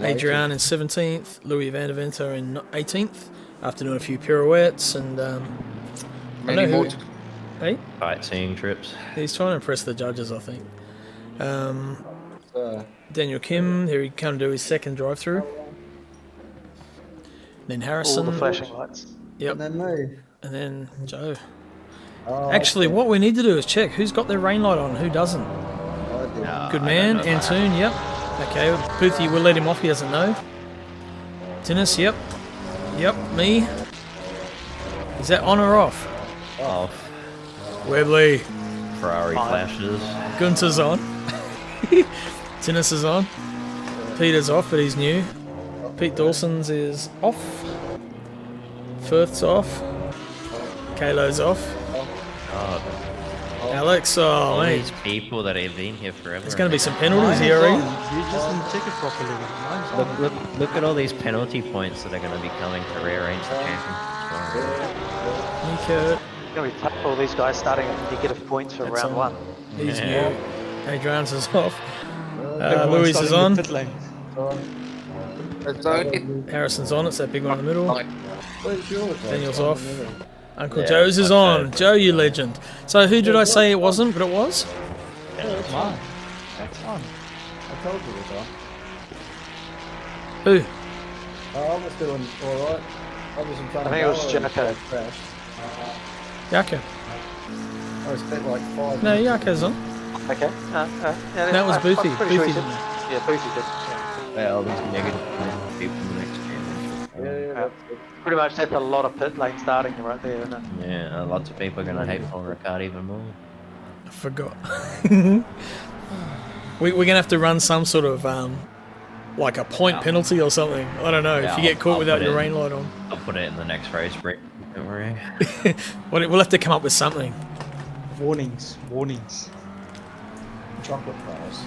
Adrian in 17th, Louis Van der Venter in 18th, after doing a few pirouettes, and Many know more who- to hey, Sightseeing trips. he's trying to impress the judges, I think. So, Daniel Kim, here he come to do his second drive-through. Then All Harrison, the flashing lights. yep, and then me. and then Joe. Oh, Actually, what we need to do is check who's got their rain light on, who doesn't. I did. Good man, Antoon, yep. Okay, Boothie, we'll let him off, he doesn't know. Dennis, yep. Yep, me. Is that on or off? Oh, Webley. Ferrari flashes. Gunther's on. Dennis is on. Peter's off, but he's new. Pete Dawson's is off. Firth's off. Kalo's off. God, Alex, oh all mate. these people that have been here forever. There's going to be some penalties here already. You just didn't check it properly. Mine's on. Look at all these penalty points that are going to be coming to rearrange the champion. Nico, It's going to be tough for all these guys starting at negative points for That's round on. one. he's Yeah. new. Adrian's is off. Everyone's Louis is starting the on. pit lane. It's only Harrison's on, it's that big one in the middle. Where's yours? Daniel's off. Uncle Yeah, Joe's is that's on. it. Joe, you legend. So who did I say it wasn't, but it was? Mine. That's on. I told you it was on. Who? Oh, I was doing alright. I was in front I of think it was Noah and Jaco. crashed. Jaco. I spent like 5 No, minutes. Jaco's on. Okay. Yeah, That was I'm Boothie. pretty sure Boothie he did did. that. Yeah, Boothie did. Yeah. Well, these negative people in the next championship. Yeah, that's it. Pretty much that's a lot of pit lane starting right there, isn't it? Yeah, lots of people are going to hate Paul Ricard even more. I forgot. We're going to have to run some sort of, like a point penalty or something. I don't know. Yeah, if you get I'll caught without put your it- rain light on. I'll put it in the next race, Brick. Don't worry. We'll have to come up with something. Warnings. Warnings. Chocolate bars.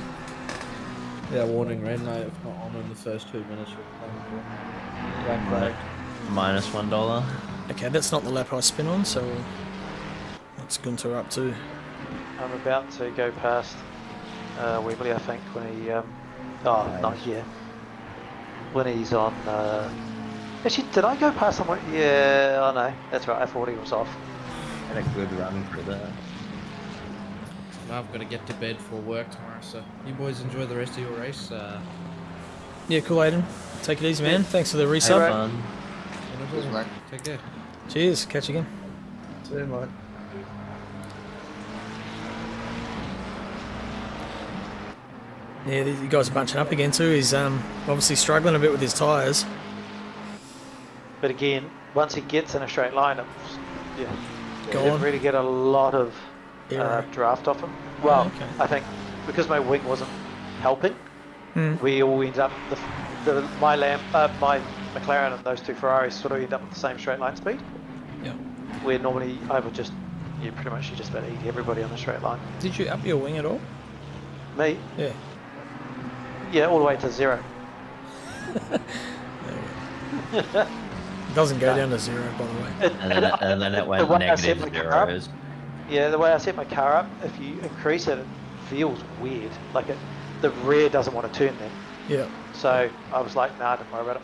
Yeah, warning, rain light if not on in the first 2 minutes. Black flag. -$1. Okay, that's not the lap I spin on, so that's Gunthar up to. I'm about to go past Webley, I think, when he. Not here. When he's on. Actually, did I go past someone? Yeah, I know. That's right. I thought he was off. Had a good run for that. Now I've got to get to bed for work tomorrow, so you boys enjoy the rest of your race. Yeah, cool, Aiden. Take it easy, man. Thanks for the Have resub. fun. Cheers, mate. Take care. Cheers. Catch you again. See you, mate. Yeah, you guys are bunching up again too. He's obviously struggling a bit with his tyres. But again, once he gets in a straight line, it's, yeah, Go you didn't on. really get a lot of Aero. draft off him. Well, okay. I think because my wing wasn't helping, we all ended up my McLaren and those two Ferraris sort of end up with the same straight line speed. Yeah. Where normally I would just, pretty much you just about eat everybody on the straight line. Did you up your wing at all? Me, Yeah. yeah, all the way to 0. It doesn't go down to 0, by the way. And then it went The way I set negative my car up- zeros. Yeah, the way I set my car up, if you increase it, it feels weird. Like the rear doesn't want to turn then. Yeah. So I was like, nah, don't worry about it.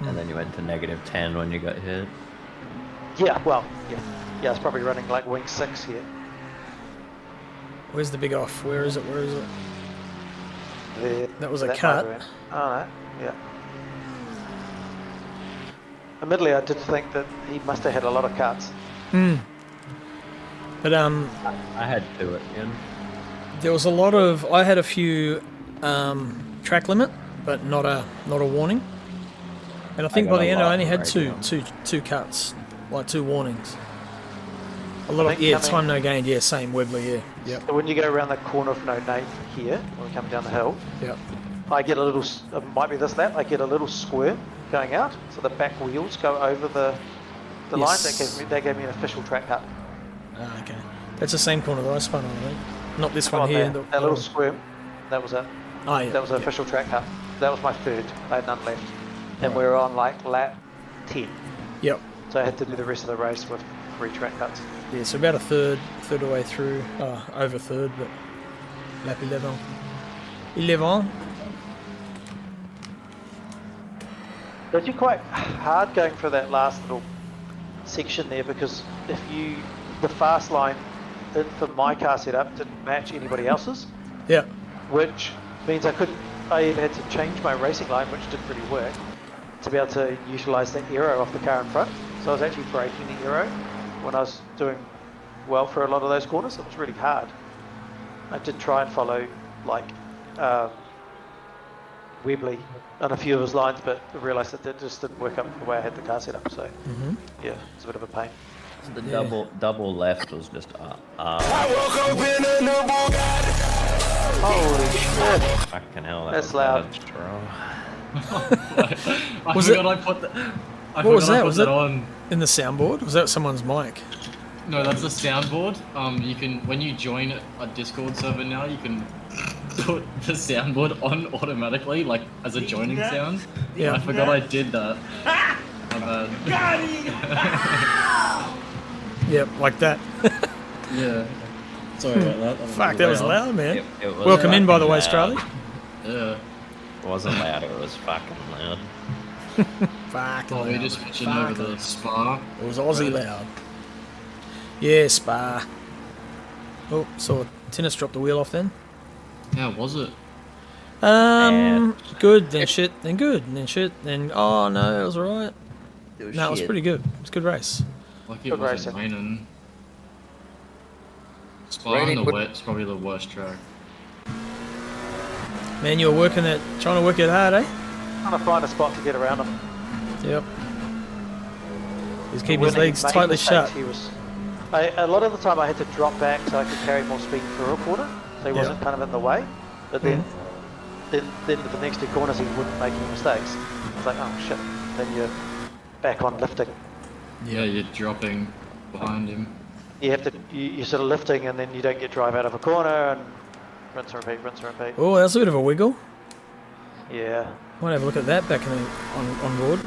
And then you went to -10 when you got hit. Yeah, well, yeah, it's probably running like wing 6 here. Where's the big off? Where is it? Where is it? There. That was a That cut. might have been- Oh no, yeah. Admittedly, I did think that he must have had a lot of cuts. But I had 2 at the end. there was a lot of. I had a few track limit, but not a warning. And I think got by the a end I lot only had right two cuts, like 2 warnings. A lot of think time no gain. Yeah, same Webley. Yeah. Yep. So when you go around the corner of No Name here, when we're coming down the hill, Yep. I get a little, it might be this lap, I get a little squirm going out, so the back wheels go over the line. Yes. That gave me an official track cut. Ah, okay. That's the same corner that I spun on, I think. Not this Come one on here. there. That little squirm, that was it. Oh, yeah. That was an official track cut. That was my third. I had none left. And we were on like lap 10. Yep. So I had to do the rest of the race with 3 track cuts. Yeah, so about a third of the way through. Over a third, but lap 11. 11. It's actually quite hard going for that last little section there because the fast line for my car setup didn't match anybody else's, Yeah. which means I had to change my racing line, which didn't really work, to be able to utilise the aero off the car in front. So I was actually braking the aero when I was doing well for a lot of those corners. It was really hard. I did try and follow like Webley on a few of his lines, but I realised that it just didn't work up the way I had the car set up. So yeah, it's a bit of a pain. The double left was just Holy shit! fucking hell. That's loud. I Was forgot it- I put the. I What was forgot I that? put Was that it- on. In the soundboard? Was that someone's mic? No, that's the soundboard. You can, when you join a Discord server now, you can put the soundboard on automatically, like as a joining sound. Yeah. I forgot I did that. My bad. Yep, like that. Yeah. Sorry about that. Fuck, that was loud, man. It was Welcome in, by the way, fucking Straley. loud. Yeah. It wasn't loud, it was fucking loud. Fuck. Oh, we just switching over the spa. It was Aussie loud. Yeah, Spa. Oh, saw tennis drop the wheel off then. How was it? Good, then shit, then good, then shit, then oh no, it was alright. No, it was pretty good. It was a good race. Like it Good wasn't racing. raining. Spa Raining in the would- wet's probably the worst track. Man, you were trying to work it hard, eh? Trying to find a spot to get around him. Yep. He's keeping his When he legs made tightly mistakes, shut. A lot of the time I had to drop back so I could carry more speed through a corner, so he Yeah. wasn't kind of in the way. But then with the next 2 corners he wouldn't make any mistakes. It's like, oh shit, then you're back on lifting. Yeah, you're dropping behind him. You have to, you're sort of lifting and then you don't get drive out of a corner and rinse and repeat, rinse and repeat. Oh, that's a bit of a wiggle. Yeah, Might have a look at that back on board.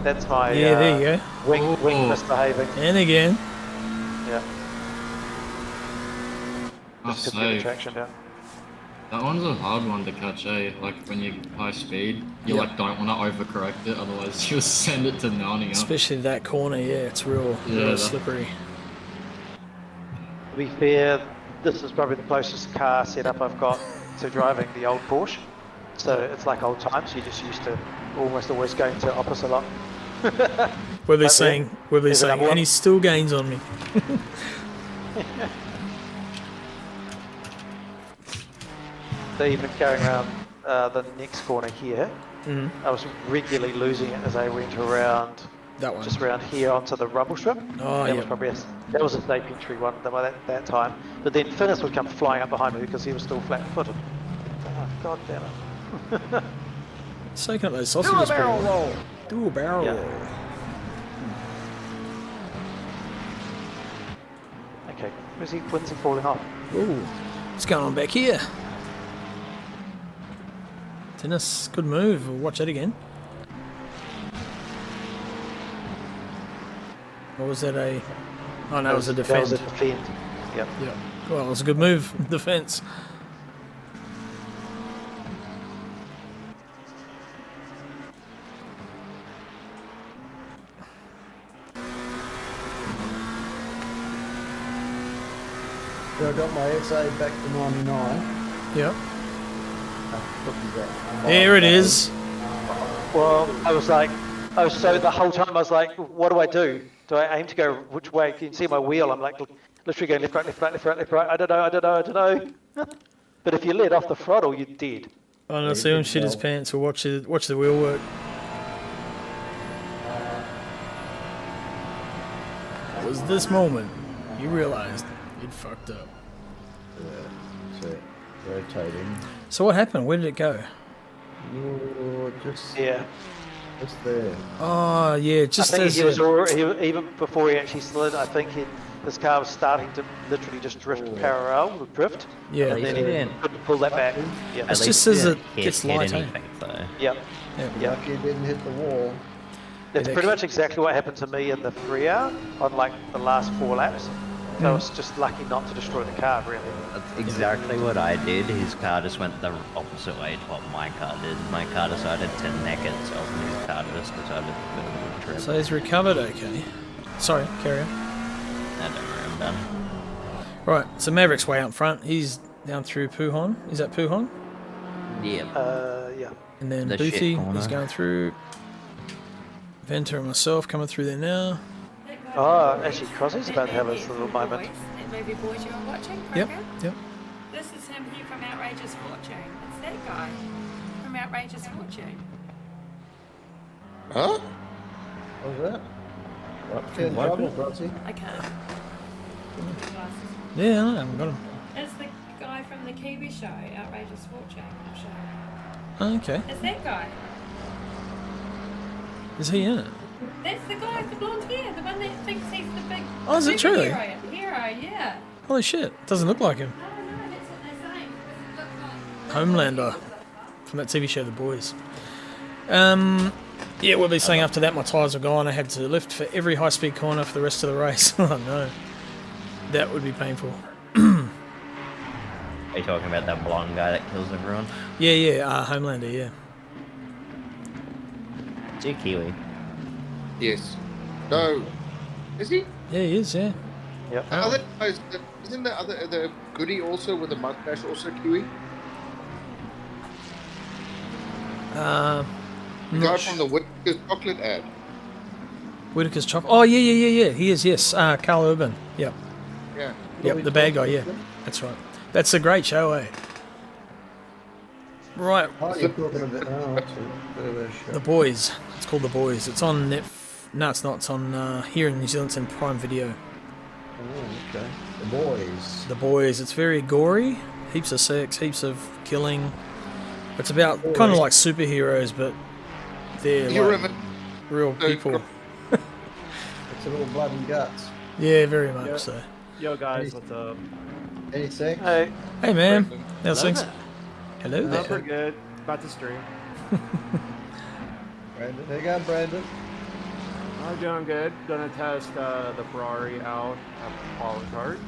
that's my Yeah, there you go. wing misbehaving. And again. Yeah, I just couldn't get the say, traction down. that one's a hard one to catch, eh? Like when you're high speed, you Yeah. like don't want to overcorrect it, otherwise you'll send it to Narnia. Especially that corner, yeah, it's real Yeah, that- slippery. To be fair, this is probably the closest car setup I've got to driving the old Porsche. So it's like old times, you're just used to almost always going to opposite lot. Webley's saying, There's another one. and he still gains on me. So even going around the next corner here, I was regularly losing it as I went around, That one. just around here onto the rubble strip. Oh, that yeah. was probably that was a safe entry one by that time. But then Finnis would come flying up behind me because he was still flat-footed. Oh, God damn it. Soaking up those sausages pretty well. Do a barrel Yeah. roll. Okay, when's he falling off? Ooh, what's going on back here? Tennis, good move. We'll watch that again. Or was that a... Oh no, it was a That was defend. a defend. Yep. Yeah. Well, it was a good move. Defense. So I got my SA back to 99. Yep. Looking back. There it is. Well, I was so the whole time I was like, what do I do? Do I aim to go which way? You can see my wheel. I'm like literally going left, right, left, right, left, right, left, right. I don't know. But if you let off the throttle, you're dead. Oh no, see him shit his pants or watch the wheel work. It was this moment you realised you'd fucked up. So, rotating. So what happened? Where did it go? You're just Yeah. there. Oh yeah, just I think as he was already, even before he actually slid. I think this car was starting to literally just drift parallel with drift. yeah. At And then least he he didn't. couldn't pull that back. Yeah. It's At just least as he it didn't gets hit light, eh? anything, though. Yep. Yeah. Yeah. Lucky it didn't hit the wall. It's pretty much exactly what happened to me in the 3-hour on like the last 4 laps. So I was just lucky not to destroy the car, really. That's exactly what I did. His car just went the opposite way to what my car did. My car decided to neck itself, and his car just decided to go to the trip. So he's recovered okay. Sorry, carry on. I don't worry, I'm done. Right, so Maverick's way out front. He's down through Puhon. Is that Puhon? Yeah. Yeah. And then The shit Boothie corner. is going through. Venter and myself coming through there now. Oh, actually, Crossy's about to have his little moment. That movie Boys you were watching? Yep, Program? yep. This is him here from Outrageous Fortune. It's that guy from Outrageous Fortune. Huh? What was that? Get in trouble, Crossy. I can't. Glasses. Yeah, I haven't got him. It's the guy from the Kiwi show, Outrageous Fortune. I'll show you. Oh, okay. It's that guy. Is he in it? That's the guy with the blonde hair, the one that thinks he's the big Oh, is it truly? hero, yeah. Holy shit, doesn't look like him. Oh no, that's what they're saying. It looks like Homelander from that TV show The Boys. Yeah, we'll be saying after that my tyres are gone. I had to lift for every high-speed corner for the rest of the race. Oh no, that would be painful. Are you talking about that blonde guy that kills everyone? Yeah, Homelander, yeah. Is he a Kiwi? Yes. No. Is he? Yeah, he is, yeah. Yep. Other guys, isn't the goodie also with the mustache also Kiwi? I'm The guy not from the Whittaker's chocolate ad. Whittaker's chocolate. Oh, yeah. He is, yes. Carl Urban. Yep. Yeah. Yep, the bad guy, yeah. That's right. That's a great show, eh? Right, Oh, you're talking about. Oh, that's a bit of a show. The Boys. It's called The Boys. It's on No, it's not. It's on here in New Zealand. It's in Prime Video. Oh, okay. The Boys. The Boys. It's very gory. Heaps of sex. Heaps of killing. It's about kind of like superheroes, but they're You like remember? real people. It's a little blood and guts. Yeah, very much Yeah. so. Yo guys, what's up? Any sex? Hey, Hey, man. Brandon. How's things? Hello. Hello No, there. we're good. About to stream. Brandon. There you go, Brandon. I'm doing good. Gonna test the Ferrari out at Paul Card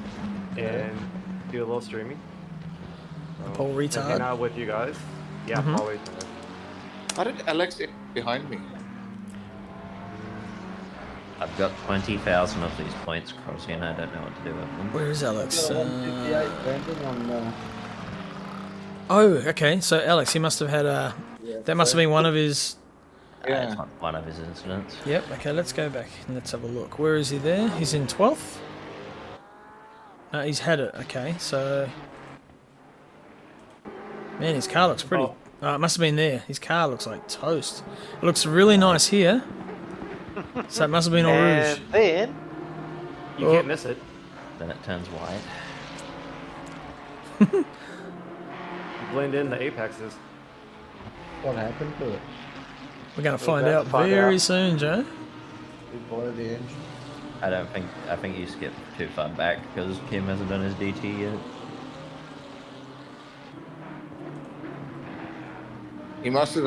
and do a little streaming. So, Paul hanging Retard. out with you guys. Yeah, Mhm. Paul Retard. How did Alex get behind me? I've got 20,000 of these points, Crossy, and I don't know what to do with them. Where is Alex? Got a 158, Brandon, on. Oh, okay. So Alex, he must have had a. That must have been one of his. It's not one of his incidents. Yep. Okay. Let's go back and let's have a look. Where is he? There. He's in 12th. No, he's had it. Okay. So. Man, his car looks pretty. Oh, it must have been there. His car looks like toast. It looks really nice here. So it must have been Eau Rouge. and then You Oh. can't miss it. Then it turns white. You blend in the apexes. What happened to it? We're going to find about out to find very out. soon, Joe. It blew the engine. I think you skipped too far back because Kim hasn't done his DT yet. He must have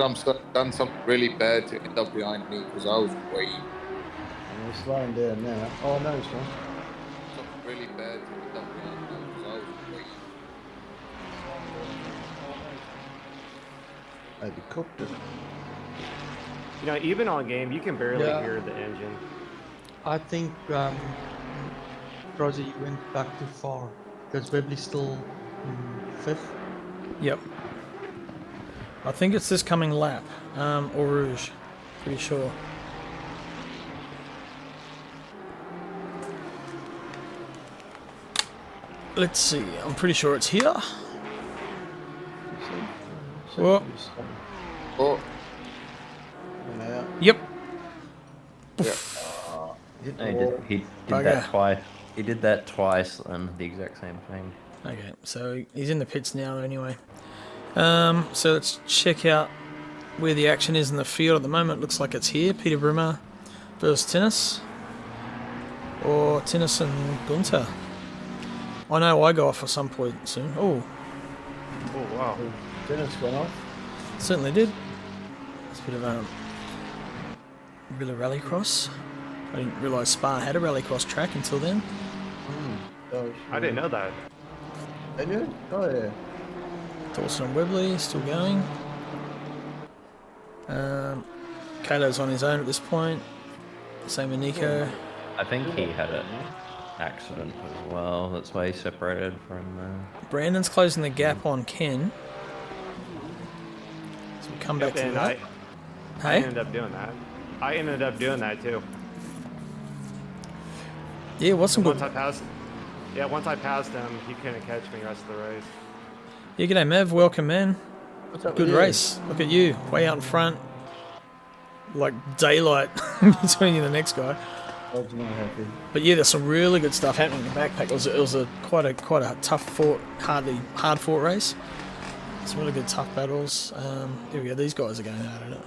done something really bad to end up behind me because I was way And we're slowing down now. Oh, no, it's not. something really bad to end up behind me because I was way. Maybe cooked it. You know, even on game, you can barely Yeah. hear the engine. I think Rosie went back too far because Webley's still in 5th. Yep. I think it's this coming lap. Eau Rouge. Pretty sure. Let's see. I'm pretty sure it's here. Well, Oh, And out. yep. Hit the No, wall. he did Bugger. that twice. He did that twice and the exact same thing. Okay, so he's in the pits now anyway. So let's check out where the action is in the field at the moment. Looks like it's here. Peter Brimmer versus Tinnis. Or Tinnis and Gunthar. I know I go off at some point soon. Oh, Oh, wow. Dennis went off. certainly did. It's a bit of a Rilla Rallycross. I didn't realise Spa had a Rallycross track until then. I didn't know that. They do? Oh, yeah. Dawson and Webley still going. Kalo's on his own at this point. Same with Nico. I think he had an accident as well. That's why he separated from. Brandon's closing the gap on Ken. So we'll come back to And that. I ended up doing that. I ended up doing that too. Yeah, what's some good... Once I passed him, he couldn't catch me the rest of the race. Yeah, g'day Mev, welcome man. What's up Good with you? race. Look at you, way out in front. Like daylight between you and the next guy. Dog's not happy. But yeah, there's some really good stuff happening in the backpack. It was quite a tough fought, hard fought race. Some really good tough battles. Here we go. These guys are going at it.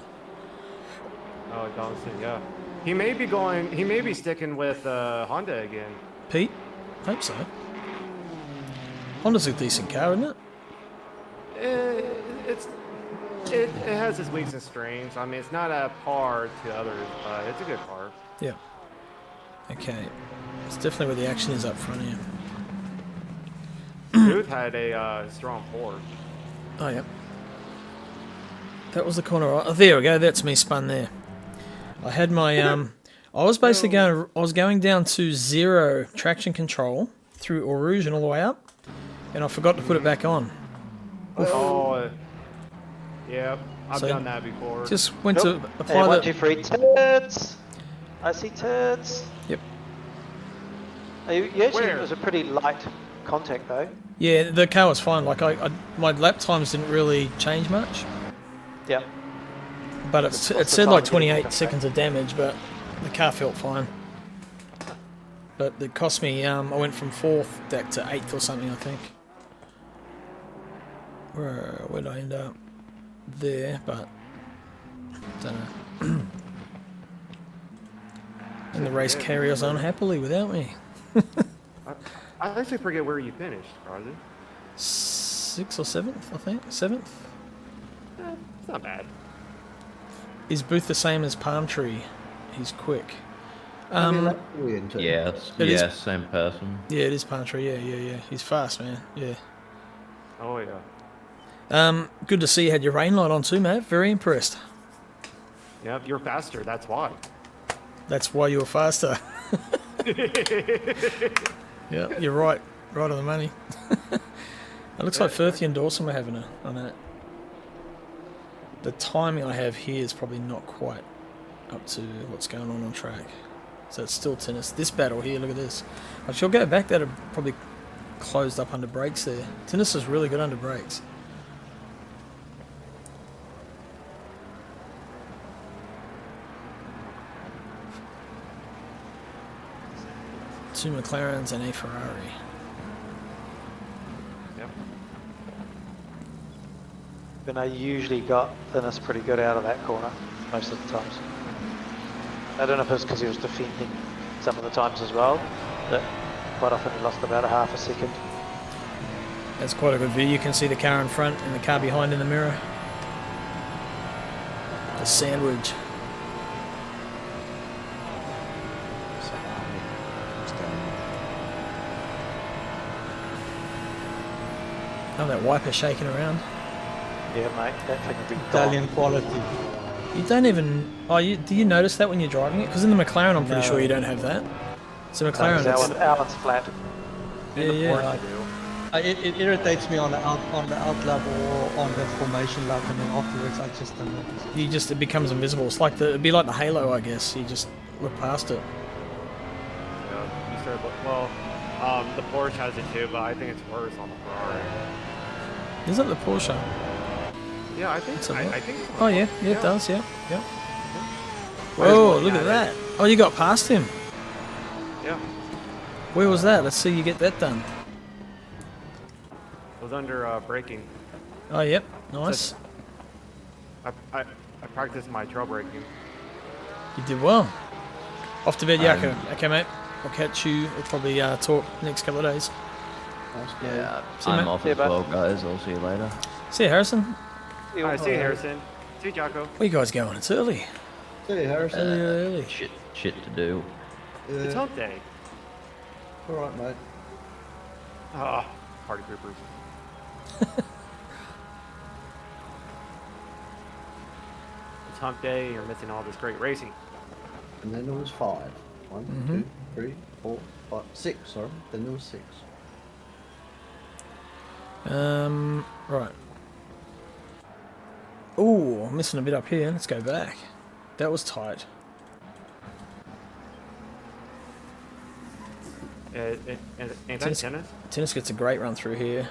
Oh, Donaldson, yeah. He may be sticking with Honda again. Pete, hope so. Honda's a decent car, isn't it? It has its weaks and strengths. I mean, it's not at par to others, but it's a good car. Yeah. Okay. It's definitely where the action is up front here. Ruth had a strong Ford. Oh, yeah. That was the corner. Oh, there we go. That's me spun there. I had my I was basically going down to 0 traction control through Eau Rouge and all the way up, and I forgot to put it back on. Oh, yeah, I've done that before. Just went to apply Hey, 1, the... 2, 3, turds. I see turds. Yep. You actually, it was a pretty light contact though. Yeah, the car was fine. Like my lap times didn't really change much. Yep. But it said like 28 seconds of damage, but the car felt fine. But it cost me, I went from 4th deck to 8th or something, I think. Where did I end up? There, but don't know. And the race carries on happily without me. I actually forget where you finished, Crosby. 6th or 7th, I think. 7th? It's not bad. Is Booth the same as Palm Tree? He's quick. Yes, same person. Yeah, it is Palm Tree. Yeah. He's fast, man. Yeah. Oh yeah. Good to see you had your rain light on too, mate. Very impressed. Yep, you're faster. That's why. That's why you were faster. Yeah, you're right. Right on the money. It looks like Firthy and Dawson were having on that. The timing I have here is probably not quite up to what's going on track. So it's still tennis. This battle here, look at this. I shall go back. That'd probably closed up under brakes there. Tennis is really good under brakes. Two McLarens and a Ferrari. Yep. But I usually got Thinness pretty good out of that corner most of the times. I don't know if it's because he was defending some of the times as well, but quite often he lost about a half a second. That's quite a good view. You can see the car in front and the car behind in the mirror. The sandwich. Oh, that wiper shaking around. Yeah, mate, that thing would be Italian quality. You don't even... Oh, do you notice that when you're driving it? Because in the McLaren, I'm pretty sure you don't have that. So McLaren... Alan's flat. Yeah. It irritates me on the out level or on the formation level, and then afterwards I just don't notice. It becomes invisible. It's like it'd be like the Halo, I guess. You just look past it. Yeah, you start, well, the Porsche has it too, but I think it's worse on the Ferrari. Is it the Porsche? Yeah, I think. I think. Oh yeah, it does. Yeah. Whoa, look at that! Oh, you got past him. Yeah. Where was that? Let's see you get that done. It was under braking. Oh, yep. Nice. I practiced my trail braking. You did well. Off to bed, Jaco. Okay, mate. I'll catch you. We'll probably talk next couple of days. Yeah, See you, I'm mate. off as well, guys. I'll see you later. See you, Harrison. I see you, Harrison. See you, Jaco. Where you guys going? It's early. See you, Harrison. Early. Shit to do. It's hump day. All right, mate. Ah, party poopers. It's hump day. You're missing all this great racing. And then there was 5. 1, Mhm. 2, 3, 4, 5, 6. Sorry. Then there was 6. Right. Oh, I'm missing a bit up here. Let's go back. That was tight. Tennis gets a great run through here.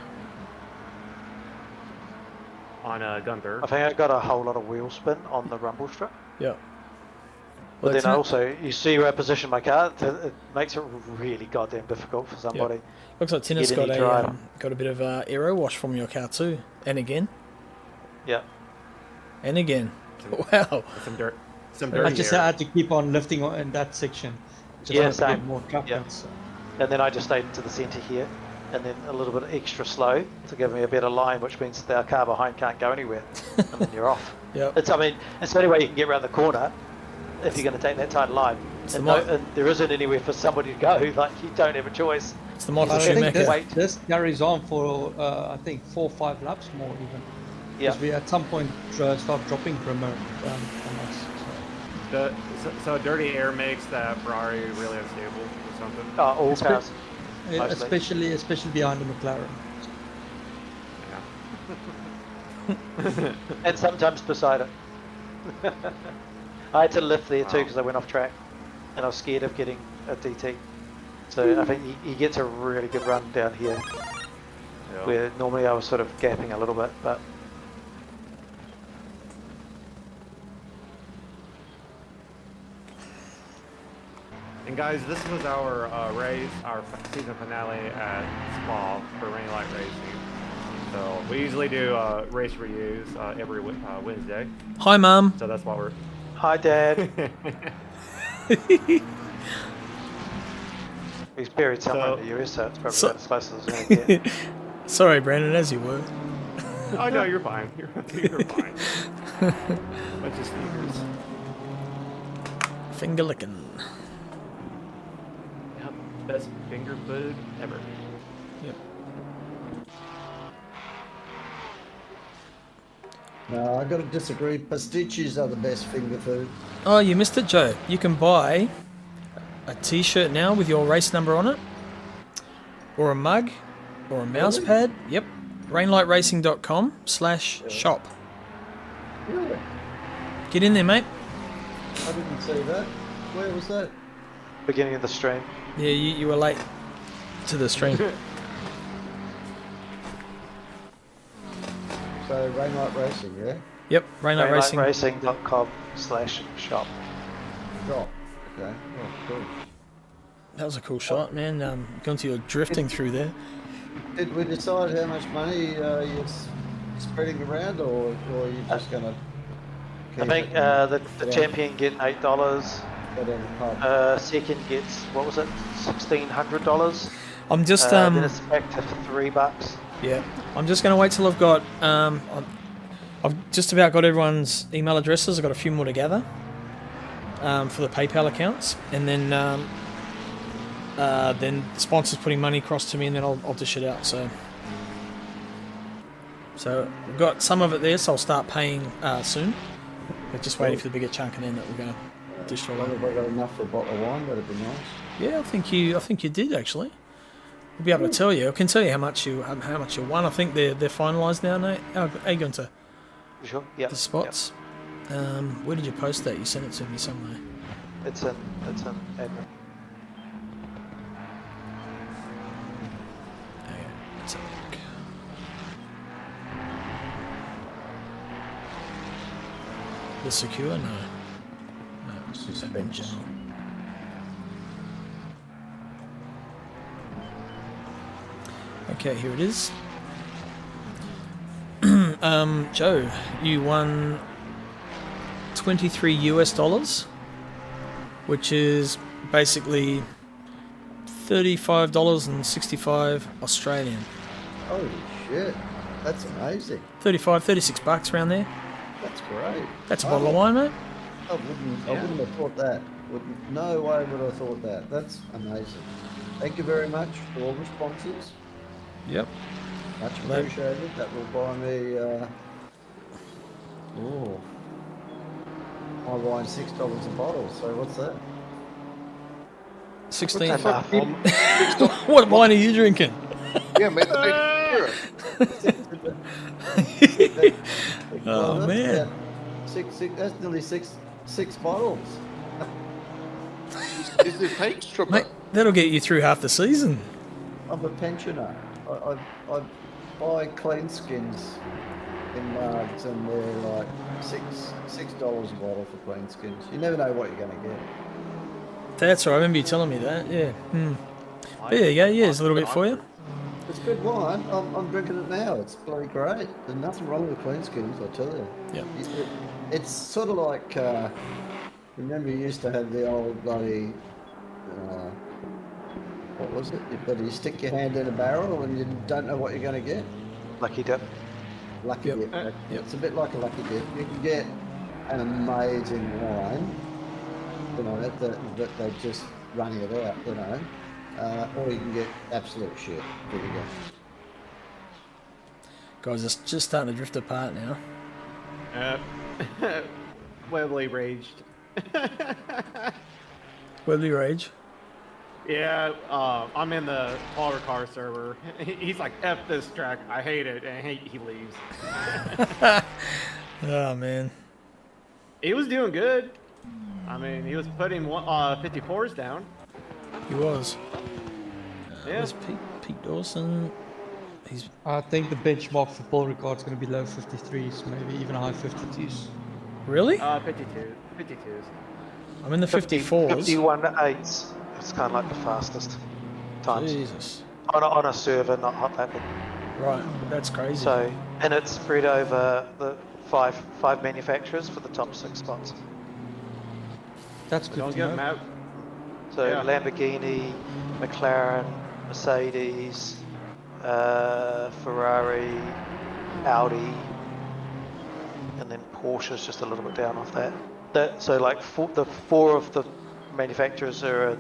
On Gunthar. I think I got a whole lot of wheel spin on the rumble strip. Yep. But Well, then also, you see where I position my car, it makes it really goddamn difficult for somebody. Looks like Tennis Get any got drive. got a bit of aero wash from your car too, and again, Yeah. and again. Wow. Some dirt. Some I dirty just air. had to keep on lifting in that section. Just Yeah, had to get same. more truck Yeah. cuts. And then I just stayed into the centre here, and then a little bit extra slow to give me a better line, which means the car behind can't go anywhere, and then you're off. Yep. It's the only way you can get around the corner if you're going to take that tight line. It's And, the and there isn't anywhere for somebody to go. Like, you don't have a choice. It's the Michael I think Schumacher. this carries on for I think 4 or 5 laps more even. Yeah. Because we at some point start dropping from us. So dirty air makes that Ferrari really unstable or something. All cars. Especially behind the McLaren. Yeah. And sometimes beside it. I had to lift there too because I went off track, and I was scared of getting a DT. So I think he gets a really good run down here, where normally I was sort of gapping a little bit, but. And guys, this was our race, our season finale at Spa for Rain Light Racing. So we usually do race reviews every Wednesday. Hi, Mum. So that's why we're. Hi, Dad. He's buried somewhere in the US, so it's probably about as close as it's going to get. Sorry, Brandon, as you were. Oh no, you're fine. You're fine. Bunch of sneakers. Finger licking. Yep, best finger food ever. Yep. No, I got to disagree. Pastiches are the best finger food. Oh, you missed it, Joe. You can buy a T-shirt now with your race number on it, or a mug, or a mouse pad. Yep. rainlightracing.com/shop. Really? Get in there, mate. I didn't see that. Where was that? Beginning of the stream. Yeah, you were late to the stream. So Rainlight Racing, yeah? Yep, Rainlight Racing. Rainlightracing.com/shop. Drop. Okay. Oh, cool. That was a cool shot, man. Gunthar, you're drifting through there. Did we decide how much money you're spreading around, or are you just going to... I think the champion getting $8. Go down the pub. Second gets, what was it, $1,600. I'm just Then it's back to $3. Yeah, I'm just gonna wait till I've got I've just about got everyone's email addresses. I've got a few more to gather for the PayPal accounts, and then sponsors putting money across to me, and then I'll dish it out. So we've got some of it there, so I'll start paying soon. But just waiting for the bigger chunk, and then that we're gonna dish it all out. Have I got enough for a bottle of wine? That'd be nice. Yeah, I think you did actually. We'll be able to tell you. I can tell you how much you won. I think they're finalised now, Nate. Oh, hey, Gunthar. You sure? Yeah. The spots. Yep. Where did you post that? You sent it to me somewhere. It's in admin. Okay, let's have a look. The secure? No. Admin general. Okay, here it is. Joe, you won $23 US, which is basically $35.65 Australian. Holy shit. That's amazing. 36 bucks around there. That's great. That's a bottle of wine, mate. I wouldn't have thought that. No way would I have thought that. That's amazing. Thank you very much for all the sponsors. Yep. Much appreciated. That will buy me. I'm buying $6 a bottle. So what's that? 16. Enough. What wine are you drinking? Yeah, mate. Oh, that's man. about six. That's nearly six bottles. Is it take stripper? Mate, that'll get you through half the season. I'm a pensioner. I buy clean skins in mugs, and they're like $6 a bottle for clean skins. You never know what you're going to get. That's right. I remember you telling me that. Yeah. But there you go. Yeah, there's a little bit for you. It's good wine. I'm drinking it now. It's bloody great. There's nothing wrong with clean skins, I tell you. Yeah. It's sort of like, remember you used to have the old bloody, what was it? You stick your hand in a barrel and you don't know what you're going to get. Lucky dip. Lucky dip. It's a bit like a lucky dip. You can get an amazing wine, you know, that they're just running it out, you know. Or you can get absolute shit. There you go. Guys, it's just starting to drift apart now. Webley raged. Webley Rage. Yeah, I'm in the Polar Car server. He's like, F this track, I hate it, and he leaves. Oh, man. He was doing good. I mean, he was putting 54s down. He was. Yeah. There's Pete Dawson. I think the benchmark for Paul Ricard's going to be low 53s, maybe even high 52s. Really? 52s. I'm in the 54s. 51.8s. It's kind of like the fastest times. Jesus. On a server, not hot lapping. Right, that's crazy. So, and it's spread over the five manufacturers for the top 6 spots. That's good. Don't to give know. him out. So Yeah. Lamborghini, McLaren, Mercedes, Ferrari, Audi, and then Porsche's just a little bit down off that. So like the four of the manufacturers are in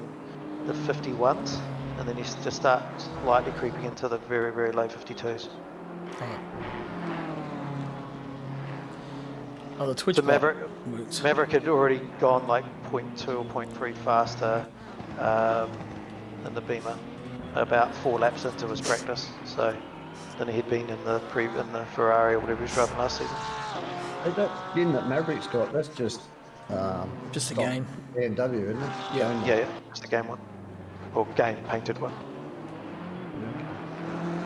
the 51s, and then you just start lightly creeping into the very, very low 52s. Oh, the Twitch So bot Maverick had already gone like 0.2 or 0.3 faster than the Beamer, about 4 laps into his practice. So than he'd been in the Ferrari or whatever he was driving last season. Hey, that skin that Maverick's got, that's just a game. BMW, isn't it? Yeah, just a game one, or game painted one.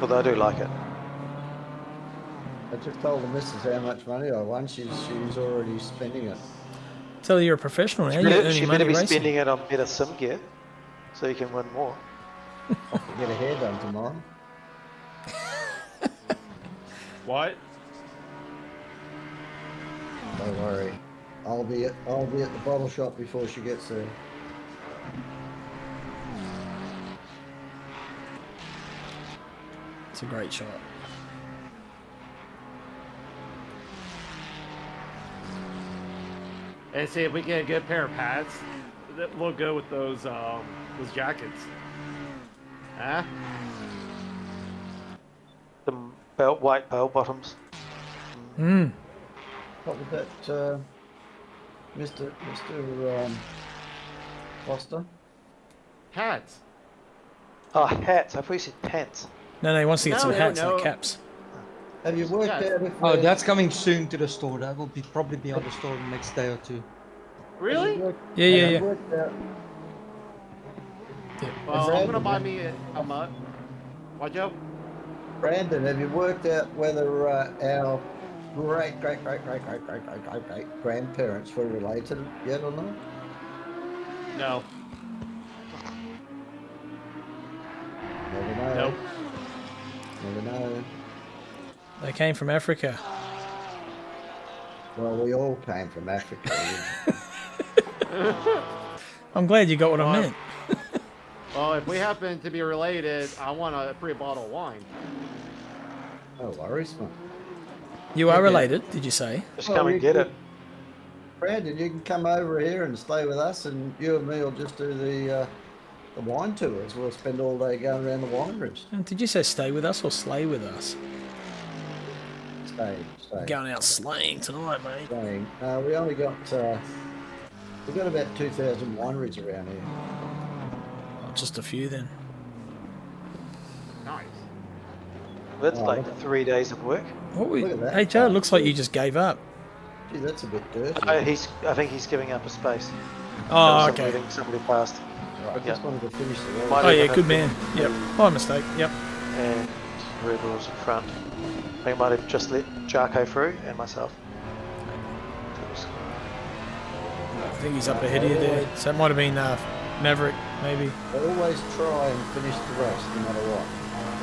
Although I do like it. I just told the missus how much money I won. She's already spending it. Tell you you're a professional now. You're earning She money better be racing. spending it on better sim gear, so you can win more. I can get a hair done tomorrow. What? Don't worry. I'll be at the bottle shop before she gets there. It's a great shot. And see if we get a good pair of pads that look good with those jackets. Huh? The white bell bottoms. What was that, Mr. Foster? Hats. Oh, hats. I thought you said pants. No, he wants to get some hats, no. like caps. Have you worked out if Oh, that's coming soon to the store. That will probably be on the store the next day or two. Really? Yeah. Worked out, Well, I'm gonna buy me a mug. What, Joe? Brandon, have you worked out whether our great grandparents were related yet or not? No. Never know. Nope. Never know. They came from Africa. Well, we all came from Africa. I'm glad you got what I meant. Well, if we happen to be related, I want a free bottle of wine. No worries, man. You are related, did you say? Just come and get it. Brandon, you can come over here and stay with us, and you and me will just do the wine tours. We'll spend all day going around the wineries. Did you say stay with us or slay with us? Stay. Going out slaying tonight, mate. Slaying. We only got we've got about 2,000 wineries around here. Oh, just a few then. Nice. That's like 3 days of work. Look at that. Hey Joe, it looks like you just gave up. Gee, that's a bit dirty. I think he's giving up a space. Oh, There was okay. somebody passed. I just wanted to finish the road. Might Oh even yeah, have good been- man. Yep. My mistake. Yep. And Rebels in front. I think I might have just let Jaco through and myself. I think he's up ahead of you there. So it might have been Maverick, maybe. Always try and finish the race, no matter what.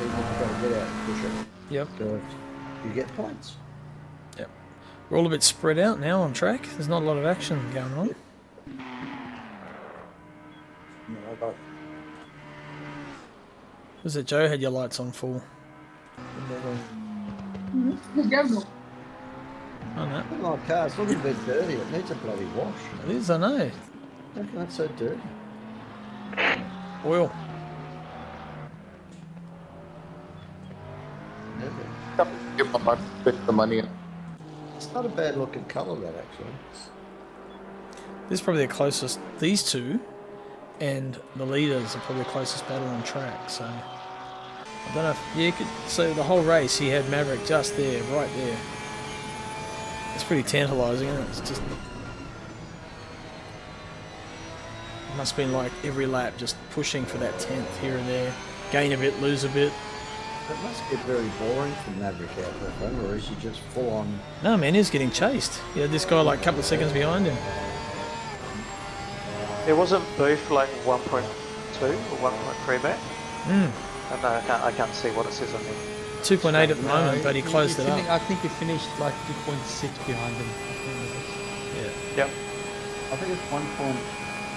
Even if you've got to get out and push it. Yep. So you get points. Yep. We're all a bit spread out now on track. There's not a lot of action going on. Was it Joe had your lights on full? Oh no. My car's looking a bit dirty. It needs a bloody wash. It is, I know. How come that's so dirty? Oil. Never. Give my butt, pick the money in. It's not a bad looking colour, that actually. This is probably the closest. These two and the leaders are probably the closest battle on track. So I don't know. If, yeah, you could. So the whole race, he had Maverick just there, right there. It's pretty tantalising, isn't it? It's just. It must have been like every lap just pushing for that 10th here and there. Gain a bit, lose a bit. It must get very boring for Maverick out there, front, or is he just full on? No, man, he's getting chased. Yeah, this guy like a couple of seconds behind him. It wasn't Booth like 1.2 or 1.3 back? I can't see what it says on there. 2.8 at the moment, but he closed it up. I think he finished like 2.6 behind him. Yep. I think it's 1.4.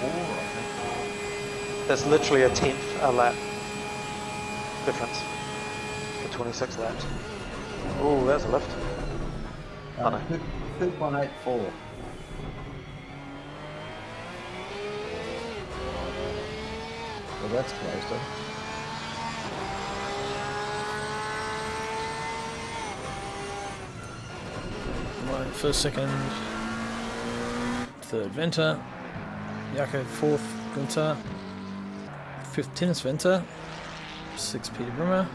I think. That's literally a 10th a lap difference for 26 laps. Oh, that's a lift. Oh, no. 2.84. Well, that's closer. Right, first, second, third Venter, Jaco fourth, Gunthar, fifth Tennis Venter, sixth Peter Brimmer,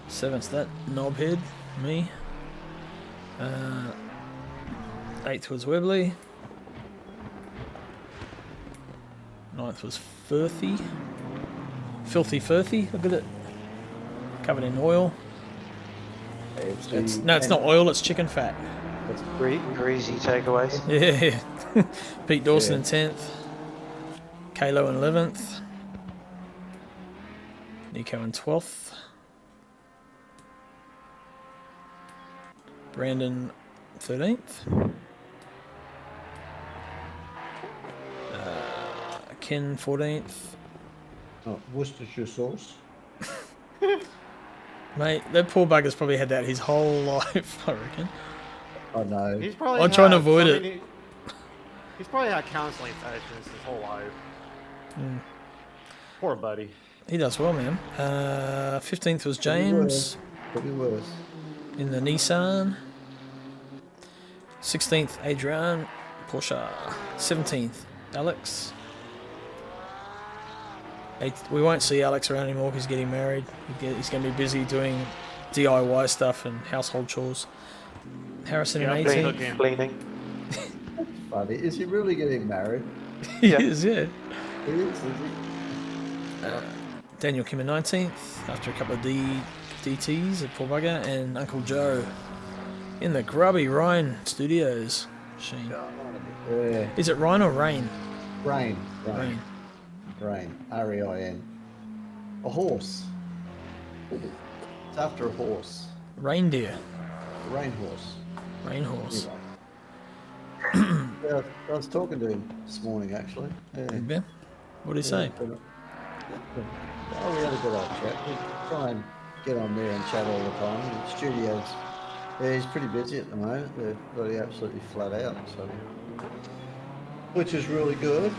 seventh that knobhead, me, eighth was Webley, ninth was Filthy Firthy, look at it, covered in oil. No, it's not oil, it's chicken fat. It's greasy takeaways. Yeah. Pete Dawson in 10th. Kalo in 11th. Nico in 12th. Brandon 13th. Ken 14th. Oh, Worcestershire sauce. Mate, that poor bugger's probably had that his whole life, I reckon. Oh no. He's probably I'm trying to had avoid so it. many- He's probably had counseling sessions his whole life. Poor buddy. He does well, man. 15th was James Could be worse. in the Nissan. 16th, Adrian, Porsche. 17th, Alex. We won't see Alex around anymore because he's getting married. He's going to be busy doing DIY stuff and household chores. Harrison in 18th. Cleaning. Funny. Is he really getting married? He is, yeah. He is he? Daniel Kim in 19th after a couple of DTs at Poor Bugger. And Uncle Joe in the grubby Rhine Studios. Sheen. Yeah. Is it Rhine or Rain? Rain. Rain. Rain. R-E-I-N. A horse. It's after a horse. Reindeer. A rain horse. Rain horse. Yeah, I was talking to him this morning, actually. Yeah. Ben, what did he say? Oh, we had a good old chat. We try and get on there and chat all the time. The studio's Yeah, he's pretty busy at the moment. They're bloody absolutely flat out, so which is really good,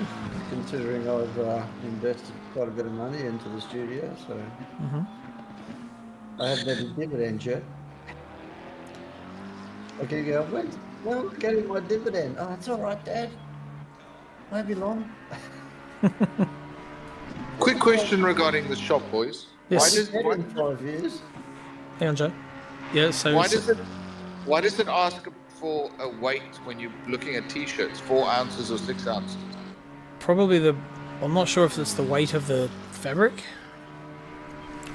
considering I've invested quite a bit of money into the studio. So I haven't had a dividend yet. Okay, go. When I'm getting my dividend? Oh, it's all right, Dad. Won't be long. Quick question regarding the shop, boys. Yes. Why In 5 years. Hang on, Joe. Yeah, so why does it ask for a weight when you're looking at t-shirts, 4 ounces or 6 ounces? probably I'm not sure if it's the weight of the fabric.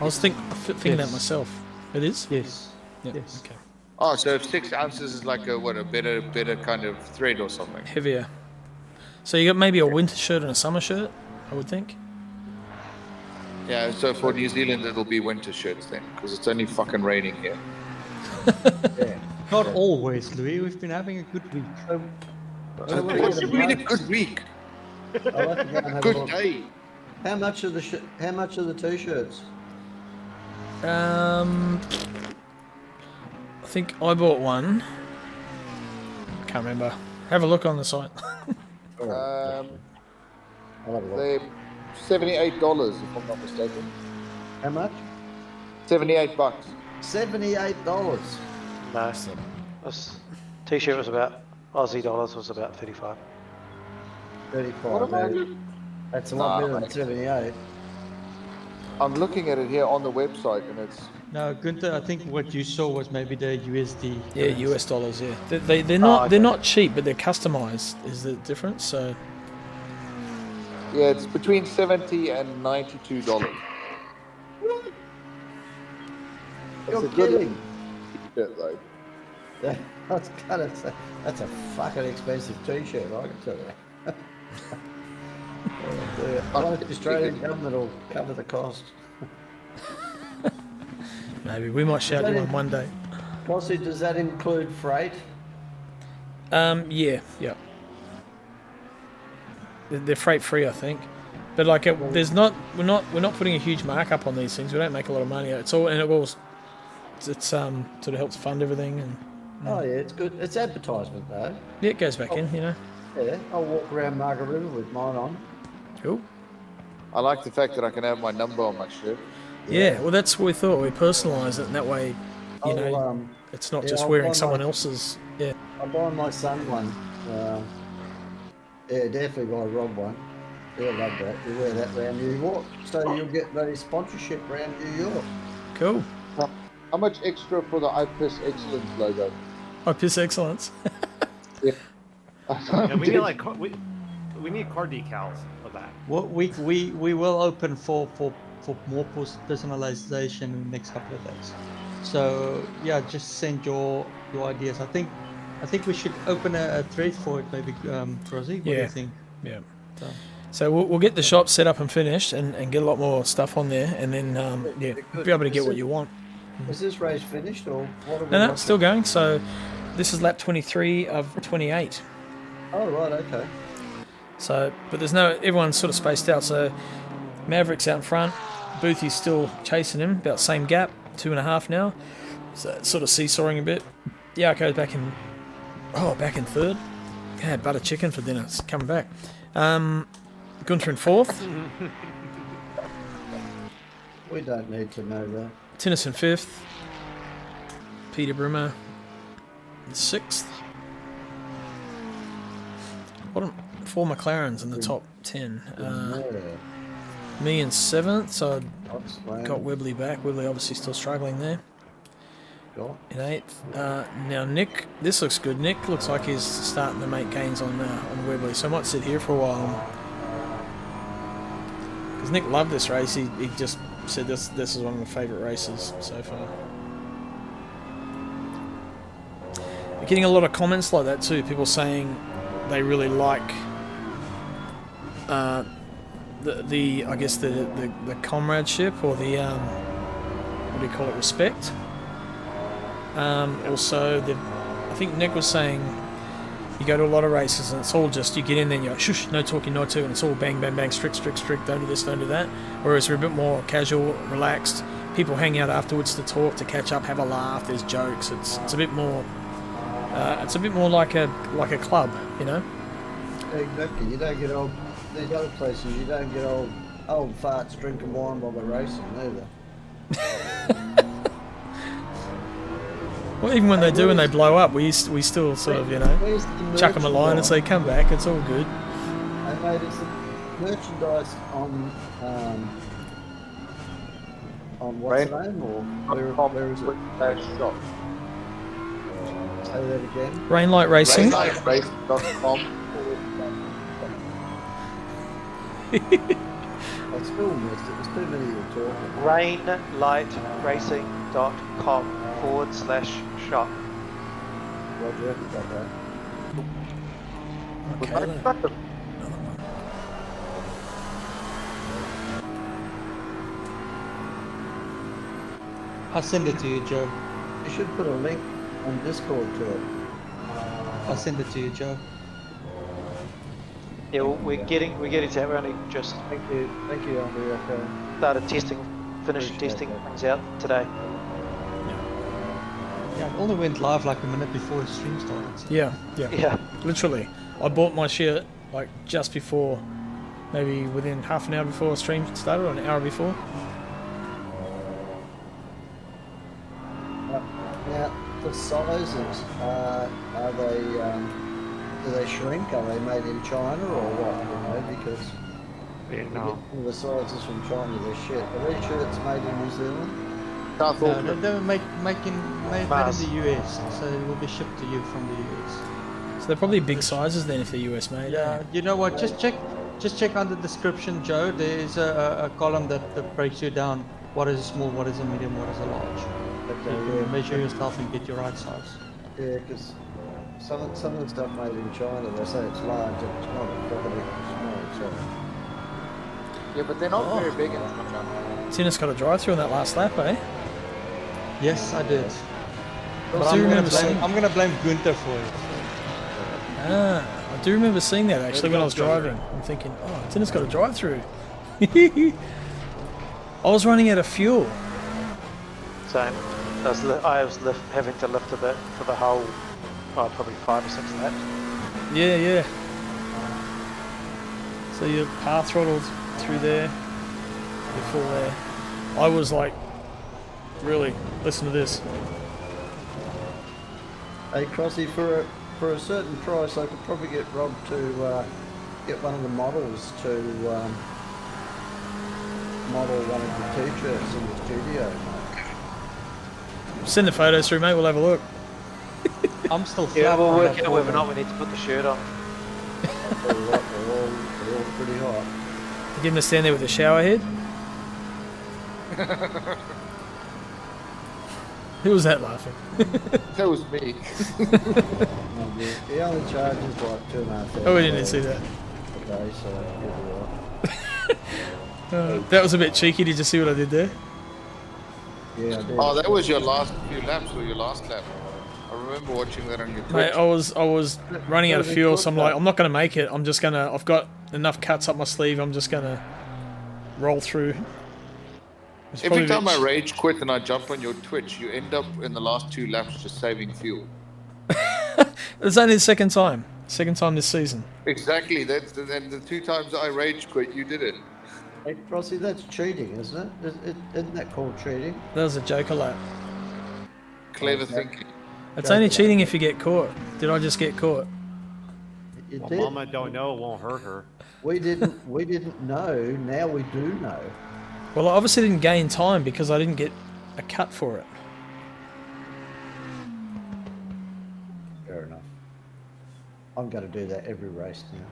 I was thinking that myself. It is? Yes. Yeah. Yes. Okay. Oh, so if 6 ounces is like a better kind of thread or something. Heavier. So you got maybe a winter shirt and a summer shirt, I would think. Yeah, so for New Zealand it'll be winter shirts then, because it's only fucking raining here. Yeah. Not always, Louis. We've been having a good week. It's been a good week. I'll have to go and have a Good look. day. How much are the t-shirts? I think I bought one. I can't remember. Have a look on the site. I'll have a look. They're $78 if I'm not mistaken. How much? $78. $78. No. This t-shirt was about Aussie dollars was about 35. 35. That's a lot better than 78. I'm looking at it here on the website and it's... No, Gunthar, I think what you saw was maybe the USD. Yeah, US dollars. Yeah, they're not they're not cheap, but they're customized. Is the difference? So Yeah, it's between $70 and $92. You're kidding. T-shirt though. That's a fucking expensive t-shirt, I can tell you. The Australian government will cover the cost. maybe we might shout you one day. Crossy, does that include freight? Yeah. They're freight free, I think. But like, we're not putting a huge markup on these things. We don't make a lot of money. It's all sort of helps fund everything and. Oh yeah, it's good. It's advertisement though. Yeah, it goes back in, you know. Yeah, I'll walk around Margaret River with mine on. Cool. I like the fact that I can have my number on my shirt. Yeah, well, that's what we thought. We personalise it, and that way, you know, it's not just I'll wearing buy someone my- else's. Yeah. I'm buying my son one. Yeah, definitely buy Rob one. He'll love that. You wear that around New York, so you'll get the sponsorship around New York. Cool. How much extra for the I Piss Excellence logo? I piss excellence. Yeah. Yeah, we need like we need car decals of that. What we will open for more personalization in the next couple of days. So yeah, just send your ideas. I think we should open a thread for it, maybe, Crossy. What do you think? Yeah. So we'll get the shop set up and finished, and get a lot more stuff on there, and then be able to get what you want. Is this race finished or what? Are we No, it's still going. So this is lap 23 of 28. Oh right, okay. So, but everyone's sort of spaced out. So Maverick's out in front. Boothie's still chasing him, about same gap, 2.5 now. So it's sort of seesawing a bit. Jaco's back in third. Yeah, butter chicken for dinner. It's coming back. Gunthar in fourth. We don't need to know that. Tennyson fifth. Peter Brimmer in sixth. What 4 McLarens in the top 10. Me in seventh, so I got Webley back. Webley obviously still struggling there. In eighth. Now Nick, this looks good. Nick looks like he's starting to make gains on Webley, so I might sit here for a while. Because Nick loved this race. He just said this is one of my favourite races so far. We're getting a lot of comments like that too. People saying they really like the I guess the comradeship or the what do you call it, respect. Also, I think Nick was saying you go to a lot of races and it's all just you get in there and you're like, shush, no talking, no to, and it's all bang, bang, bang, strict, don't do this, don't do that. Whereas we're a bit more casual, relaxed, people hang out afterwards to talk, to catch up, have a laugh. There's jokes. It's a bit more. It's a bit more like a club, you know. Exactly. You don't get old. These other places, you don't get old farts drinking wine while they're racing either. Well, even when they do and they blow up, we still sort of, you know, chuck them a line and say, come back, it's all good. And mate, it's the merchandise on what's the name, or where is it? Shop. Say that again. Rainlight Racing. Rainlightracing.com. I still missed it. There's too many of you talking. Rainlightracing.com/shop. Roger, got that. Okay. I'll send it to you, Joe. You should put a link on Discord to it. I'll send it to you, Joe. Yeah, well, we're getting to that. We only just Thank you, Andrea. started testing, finished testing things out today. Yeah, it only went live like a minute before the stream started. So. Yeah. Yeah. Literally. I bought my shirt like just before, maybe within half an hour before the stream started, or an hour before. Now, the sizes, are they, do they shrink? Are they made in China or what? You know, because Vietnam. the sizes from China, they're shit. Are these shirts made in New Zealand? South No, Auckland. they're made in the US, so it will be shipped to you from the US. So they're probably big sizes then if they're US made. Yeah, you know what? Just check on the description, Joe. There is a column that breaks you down. What is a small? What is a medium? What is a large? Okay, You can measure yourself and get your right size. Yeah, because some of the stuff made in China, they say it's large and it's not properly small. So Yeah, but they're not very big in China. Tinnis got a drive-through on that last lap, eh? Yes, I did. But I do remember I'm gonna blame Gunthar for it. I do remember seeing that actually when I was driving. I'm thinking, oh, Tinnis got a drive-through. I was running out of fuel. Same. I was having to lift a bit for the whole, probably 5 or 6 laps. Yeah. So you're path throttled through there, you're full there. I was like, really, listen to this. hey, Crossy, for a certain price, I could probably get Rob to get one of the models to model one of the t-shirts in the studio. Send the photos through, mate, we'll have a look. I'm still flat. Yeah, we'll on work that out whether or corner. not we need to put the shirt on. They're all pretty hot. You give him to stand there with a shower head. Who was that laughing? That was me. He only charges like $2,500. Oh, we didn't see that. Okay, so That was a bit cheeky. Did you see what I did there? yeah, I did. Oh, that was your last few laps or your last lap. I remember watching that on your Twitch. Mate, I was running out of fuel, so I'm like, I'm not going to make it. I've got enough cuts up my sleeve. I'm just going to roll through. It's Every probably a time I bit rage quit and I jump on your Twitch, you end up in the last 2 laps just saving fuel. It's only the second time this season. Exactly. And the 2 times I rage quit, you did it. Hey, Crossy, that's cheating, isn't it? Isn't that called cheating? That was a Jaco lap. Clever thinking. It's only cheating if you get caught. Did I just get caught? You Well, did. Mama don't know, it won't hurt her. We didn't know. Now we do know. Well, I obviously didn't gain time because I didn't get a cut for it. Fair enough. I'm going to do that every race now.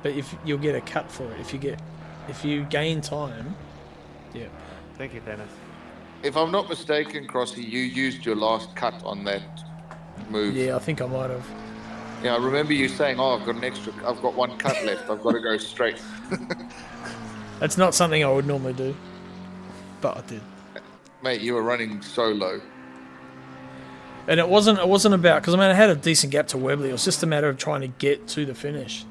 But if you'll get a cut for it, if you gain time, yeah. Thank you, Dennis. If I'm not mistaken, Crossy, you used your last cut on that move. Yeah, I think I might have. Yeah, I remember you saying, "Oh, I've got 1 cut left. I've got to go straight." That's not something I would normally do, but I did. Mate, you were running so low. And it wasn't about, because I mean I had a decent gap to Webley. It was just a matter of trying to get to the finish.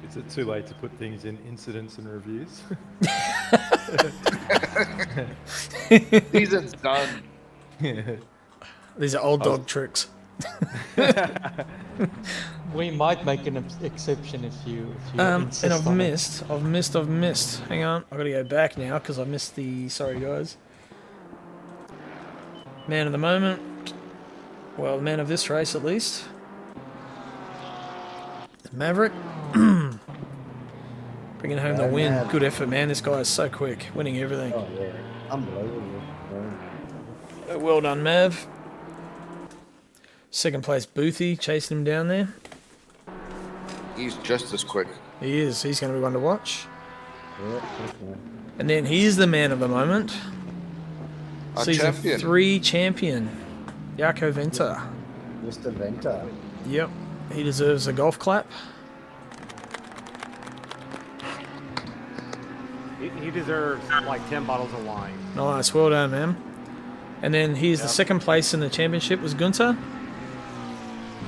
Is it too late to put things in incidents and reviews? Season's done. These are old dog tricks. We might make an exception if you insist And I've on it. missed. Hang on, I've got to go back now because I missed the. Sorry, guys. Man of the moment. Well, man of this race at least. Maverick. Bringing home the win. Mav. Good effort, man. This guy is so quick, winning everything. Oh yeah, unbelievable. Well done, Mav. Second place, Boothie, chasing him down there. He's just as quick. He is. He's going to be one to watch. Yeah, definitely. And then here's the man of the moment. Our Season champion. 3 champion, Jaco Venter. Mr. Venter. Yep. He deserves a golf clap. He deserves like 10 bottles of wine. Nice. Well done, man. And then here's the second place in the championship was Gunthar.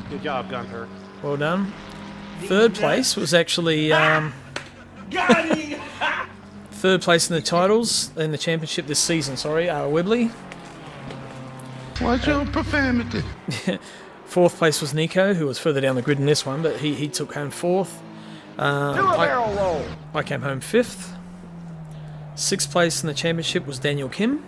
Good job, Gunthar. Well done. Third place was actually third place in the titles in the championship this season. Sorry, Webley. Watch your profanity. Fourth place was Nico, who was further down the grid in this one, but he took home fourth. Barrel roll. I came home fifth. Sixth place in the championship was Daniel Kim.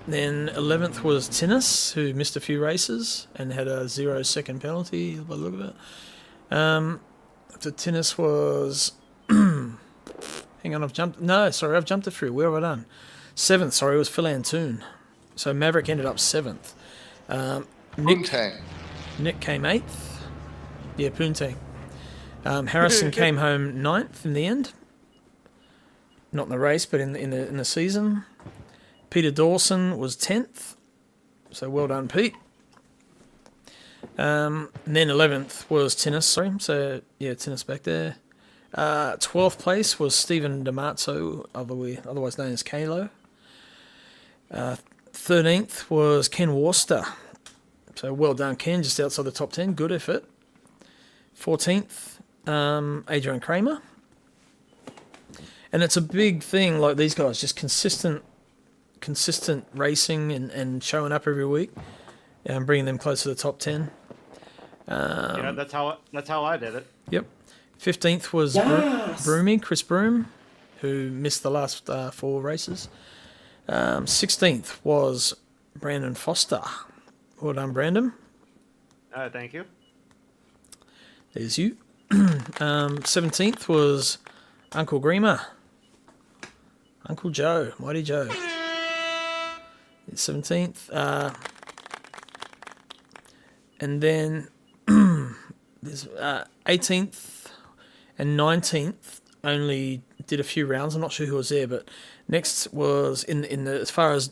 Then 11th was Tinnis, who missed a few races and had a 0-second penalty by the look of it. So Tinnis was... hang on, I've jumped it through. Where have I done? 7th, sorry, was Phil Antoon. So Maverick ended up 7th. Nick came 8th. Yeah, Poontang. Harrison came home 9th in the end. Not in the race, but in the season. Peter Dawson was 10th. So well done, Pete. And then 11th was Tinnis, sorry. So, yeah, Tinnis back there. 12th place was Stephen DiMazzo, otherwise known as Kalo. 13th was Ken Worcester. So well done, Ken, just outside the top 10. Good effort. 14th, Adrian Kramer. And it's a big thing, like these guys, just consistent racing and showing up every week and bringing them close to the top 10. Yeah, that's how I did it. Yep. 15th was Broomy, Chris Broom, who missed the last 4 races. 16th was Brandon Foster. Well done, Brandon. Thank you. There's you. 17th was Uncle Greamer. Uncle Joe, Mighty Joe. 17th. And then there's 18th and 19th only did a few rounds. I'm not sure who was there, but next was in the as far as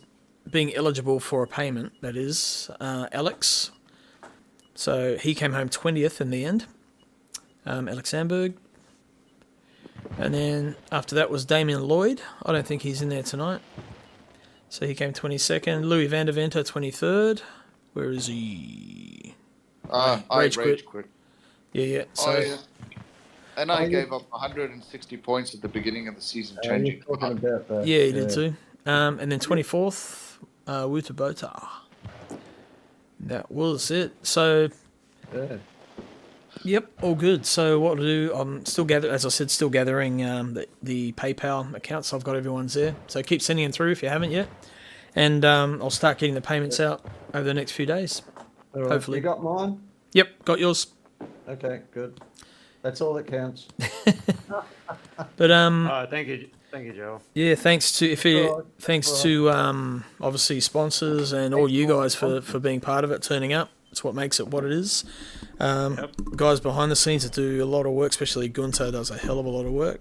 being eligible for a payment, that is Alex. So he came home 20th in the end. Alex Sandberg. And then after that was Damien Lloyd. I don't think he's in there tonight. So he came 22nd. Louis van der Venter 23rd. Where is he? I rage quit. Yeah. So, yeah. And I gave up 160 points at the beginning of the season, changing. Talking about that. yeah, he did too. And then 24th, Wuta Bota. That was it. So, Yeah. yep, all good. So what to do? I'm still gathering the PayPal accounts. So I've got everyone's there. So keep sending them through if you haven't yet. And I'll start getting the payments out over the next few days. All right. Hopefully. You got mine? Yep, got yours. Okay, good. That's all that counts. But Thank you, Joe. yeah, thanks to obviously sponsors and all you guys for being part of it, turning up. It's what makes it what it is. Guys behind the scenes that do a lot of work, especially Gunthar does a hell of a lot of work.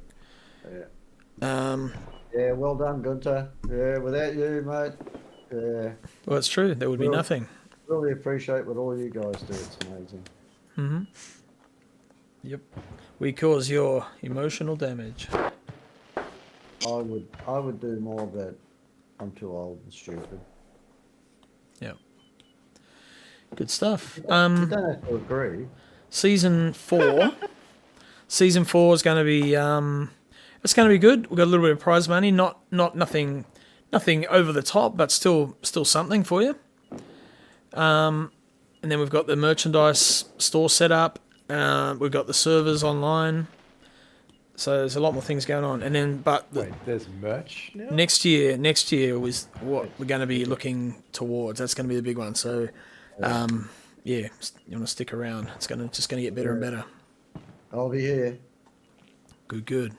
Yeah. Yeah, well done, Gunthar. Yeah, without you, mate. Yeah. Well, it's true. There would be nothing. Really appreciate what all you guys do. It's amazing. Mm-hmm. Yep. We cause your emotional damage. I would do more, but I'm too old and stupid. Yep. Good stuff. You don't have to agree. Season 4 Season 4 is going to be it's going to be good. We've got a little bit of prize money, not nothing over the top, but still something for you. And then we've got the merchandise store set up. We've got the servers online. So there's a lot more things going on. And then, wait, there's merch now? Next year was what we're going to be looking towards. That's going to be the big one. So, yeah, you want to stick around. It's just going to get better and better. I'll be here. Good.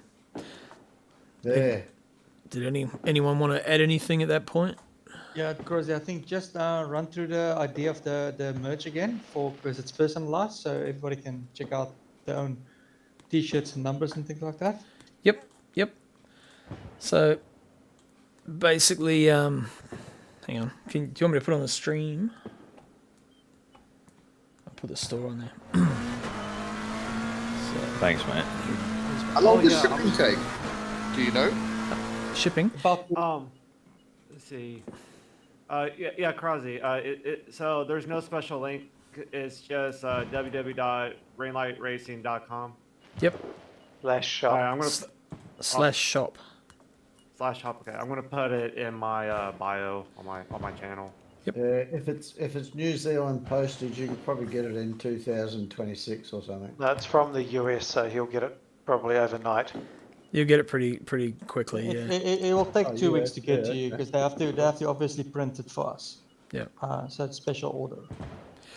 Yeah. Did anyone want to add anything at that point? Yeah, Crossy, I think just run through the idea of the merch again because it's personalized, so everybody can check out their own T-shirts and numbers and things like that. Yep. So basically, hang on. Do you want me to put on the stream? I'll put the store on there. Thanks, mate. How long does shipping take? Do you know? Shipping? Let's see. Yeah, Crossy. So there's no special link. It's just www.rainlightracing.com. Yep. /shop. I'm gonna /shop. /shop. Okay, I'm gonna put it in my bio on my channel. Yep. If it's New Zealand postage, you can probably get it in 2026 or something. That's from the US, so he'll get it probably overnight. You'll get it pretty quickly. Yeah. It will take 2 weeks to get to you okay. because they have to obviously print it for us. Yeah. So it's special order.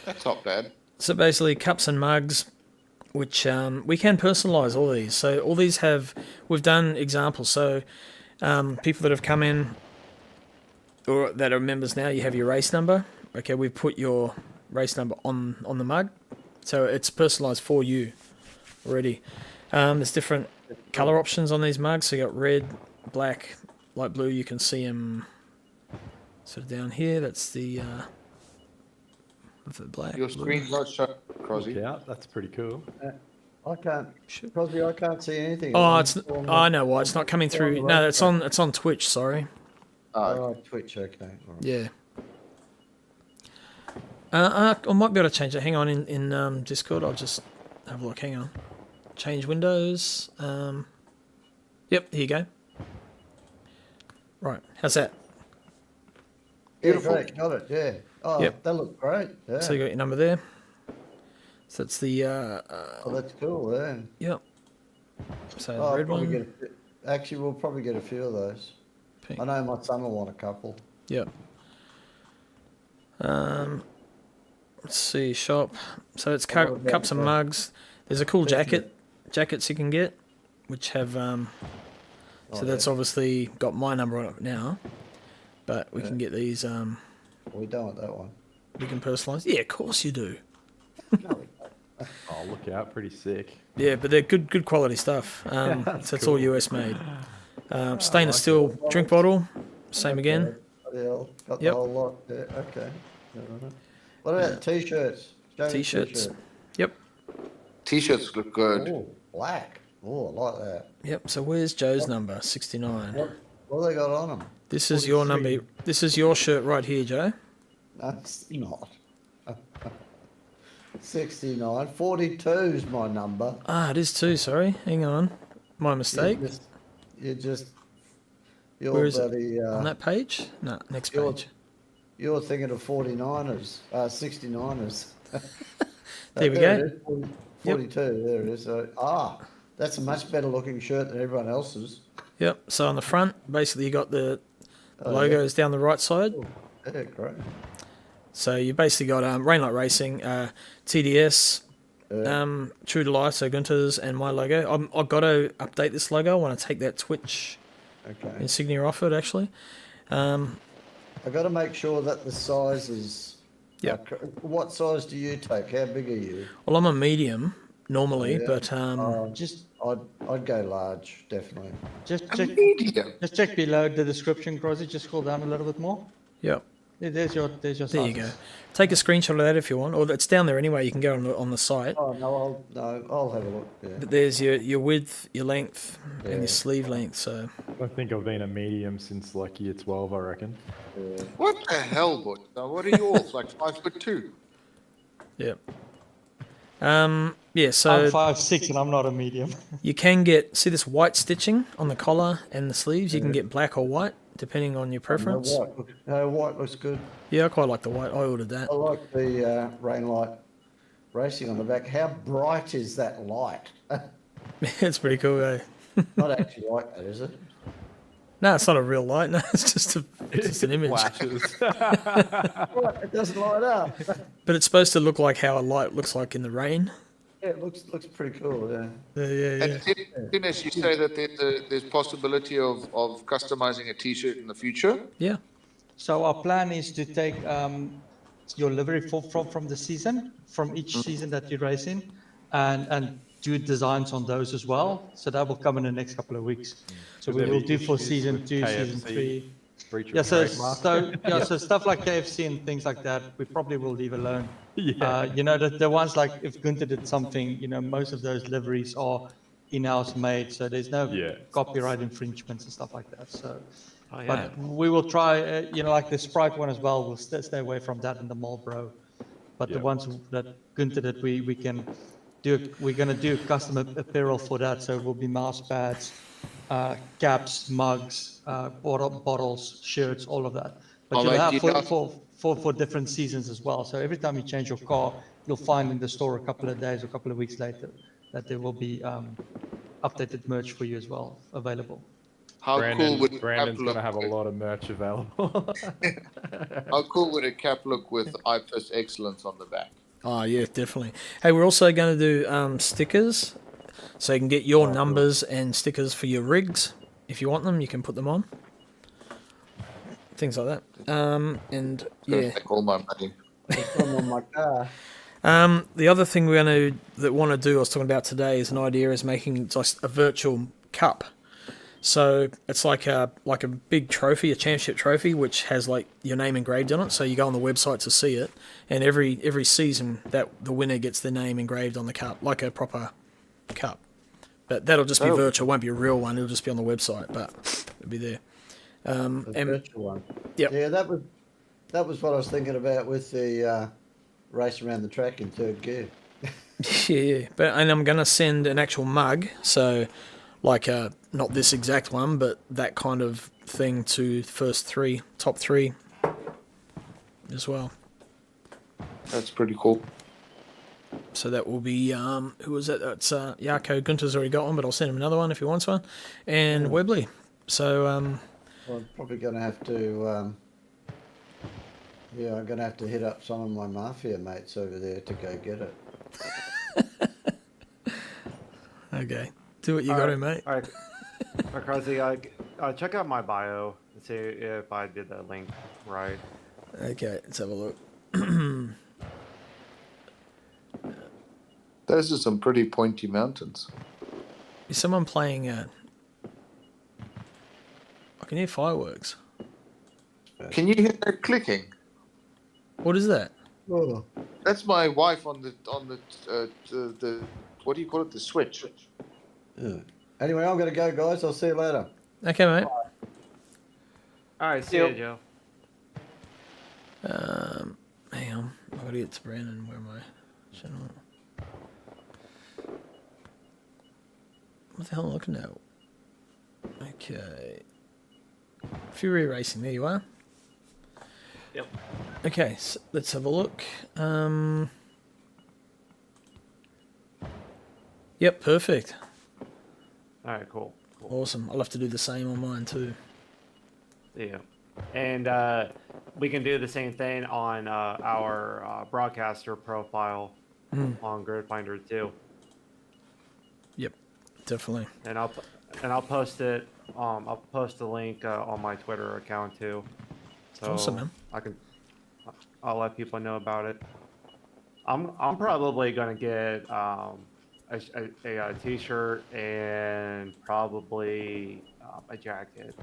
That's not bad. So basically, cups and mugs, which we can personalise all these. So all these we've done examples. So people that have come in or that are members now, you have your race number. Okay, we've put your race number on the mug, so it's personalised for you already. There's different colour options on these mugs. So you got red, black, light blue. You can see them sort of down here. That's the black. Your screen's not shut, Crossy. Yeah, that's pretty cool. I can't. Crosby, I can't see anything. Oh, I know why it's not coming through. No, it's on Twitch. Sorry. Oh, Twitch. Okay. All right. Yeah. I might be able to change it. Hang on, in Discord, I'll just have a look. Hang on. Change windows. Yep, here you go. Right, how's that? Beautiful. Yeah, great. Got it. Yeah. Oh, Yep. That looked great. Yeah. So you got your number there. So that's the. Oh, that's cool. Yeah. Yep. So the I'll red probably one. get actually, we'll probably get a few of those. Pink. I know my son will want a couple. Yep. Let's see, shop. So it's cups and mugs. There's a cool jackets you can get, which have. So that's obviously got my number on it now, but we can get these. We don't want that one. We can personalise. Yeah, of course you do. Oh, look out! Pretty sick. Yeah, but they're good quality stuff. So it's all US made. Stainless steel drink bottle, same again. Got the whole lot there. Okay. What about t-shirts? T-shirts. Yep. T-shirts look good. Oh, black. Oh, I like that. Yep. So where's Joe's number? 69. What have they got on them? This is your number. This is your shirt right here, Joe. That's not. 69. 42 is my number. Ah, it is too. Sorry. Hang on. My mistake. Where is it? On that page? No, next page. You're thinking of 49ers, 69ers. There we go. 42, there it is. That's a much better looking shirt than everyone else's. Yep. So on the front, basically you got the logos down the right side. Oh, yeah, great. So you basically got Rainlight Racing, TDS, True to Life, so Gunthar's and my logo. I've got to update this logo. I want to take that Twitch insignia off it, actually. I've got to make sure that the size is... Yeah. What size do you take? How big are you? Well, I'm a medium normally, but... I'd go large, definitely. Just check below the description, Crossy. Just scroll down a little bit more. Yep. There's your There sizes. you go. Take a screenshot of that if you want, or it's down there anyway. You can go on the site. Oh no, I'll have a look. Yeah. But there's your width, your length, and your sleeve length. So I think I've been a medium since like year 12, I reckon. Yeah. What the hell, bud? Now, what are you all like 5'2"? Yep. Yeah, so I'm 5'6" and I'm not a medium. you can get, see this white stitching on the collar and the sleeves? You can get black or white, depending on your preference. White looks good. Yeah, I quite like the white. I ordered that. I like the rain light racing on the back. How bright is that light? It's pretty cool, eh? Not actually like that, is it? No, it's not a real light. No, it's just an image. Flashes. What? It doesn't light up. But it's supposed to look like how a light looks like in the rain. Yeah, it looks pretty cool. Yeah. Yeah. And Dennis, you say that there's possibility of customizing a T-shirt in the future. Yeah. So our plan is to take your livery from the season, from each season that you race in, and do designs on those as well. So that will come in the next couple of weeks. So we will do for season 2, season 3. Yeah, so stuff like KFC and things like that, we probably will leave alone. Yeah. The ones like if Gunthar did something, most of those liveries are in-house made, so there's no copyright infringements and stuff like that. So, but we will try, like the Sprite one as well. We'll stay away from that and the Marlboro. But the ones that Gunthar did, we can do. We're going to do custom apparel for that. So it will be mouse pads, caps, mugs, bottles, shirts, all of that. But you'll have for different seasons as well. So every time you change your car, you'll find in the store a couple of days or a couple of weeks later that there will be updated merch for you as well available. How cool would Brandon's going to have a lot of merch available. How cool would a cap look with IPIS Excellence on the back? Oh, yeah, definitely. Hey, we're also going to do stickers. So you can get your numbers and stickers for your rigs. If you want them, you can put them on. Things like that. And yeah. Take all my money. On my car. The other thing we're going to want to do, I was talking about today, is an idea is making just a virtual cup. So it's like a big trophy, a championship trophy, which has like your name engraved on it. So you go on the website to see it, and every season that the winner gets their name engraved on the cup, like a proper cup. But that'll just be virtual, won't be a real one. It'll just be on the website, but it'll be there. Virtual one. Yep. Yeah, that was what I was thinking about with the race around the track in third gear. Yeah, and I'm gonna send an actual mug, so like not this exact one, but that kind of thing to top three as well. That's pretty cool. So that will be who was that? That's Jaco. Gunthar's already got one, but I'll send him another one if he wants one. And Webley. So I'm probably going to have to. I'm going to have to hit up some of my mafia mates over there to go get it. Okay, do what you got to, mate. All right, Crossy, check out my bio and see if I did that link right. Okay, let's have a look. Those are some pretty pointy mountains. Is someone playing? I can hear fireworks. Can you hear that clicking? What is that? Oh. That's my wife on the what do you call it? The switch. Yeah. Anyway, I'm going to go, guys. I'll see you later. Okay, mate. All right, see you, Joe. Hang on, I've got to get to Brandon. Where am I? Channel. What the hell am I looking at? Okay. Fury Racing, there you are. Yep. Okay, so let's have a look. Yep, perfect. All right, cool. Awesome. I'll have to do the same on mine too. Yeah. And we can do the same thing on our broadcaster profile on Grid Finder too. Yep, definitely. And I'll post it. I'll post the link on my Twitter account too. So awesome, man. I'll let people know about it. I'm probably gonna get a t-shirt and probably a jacket.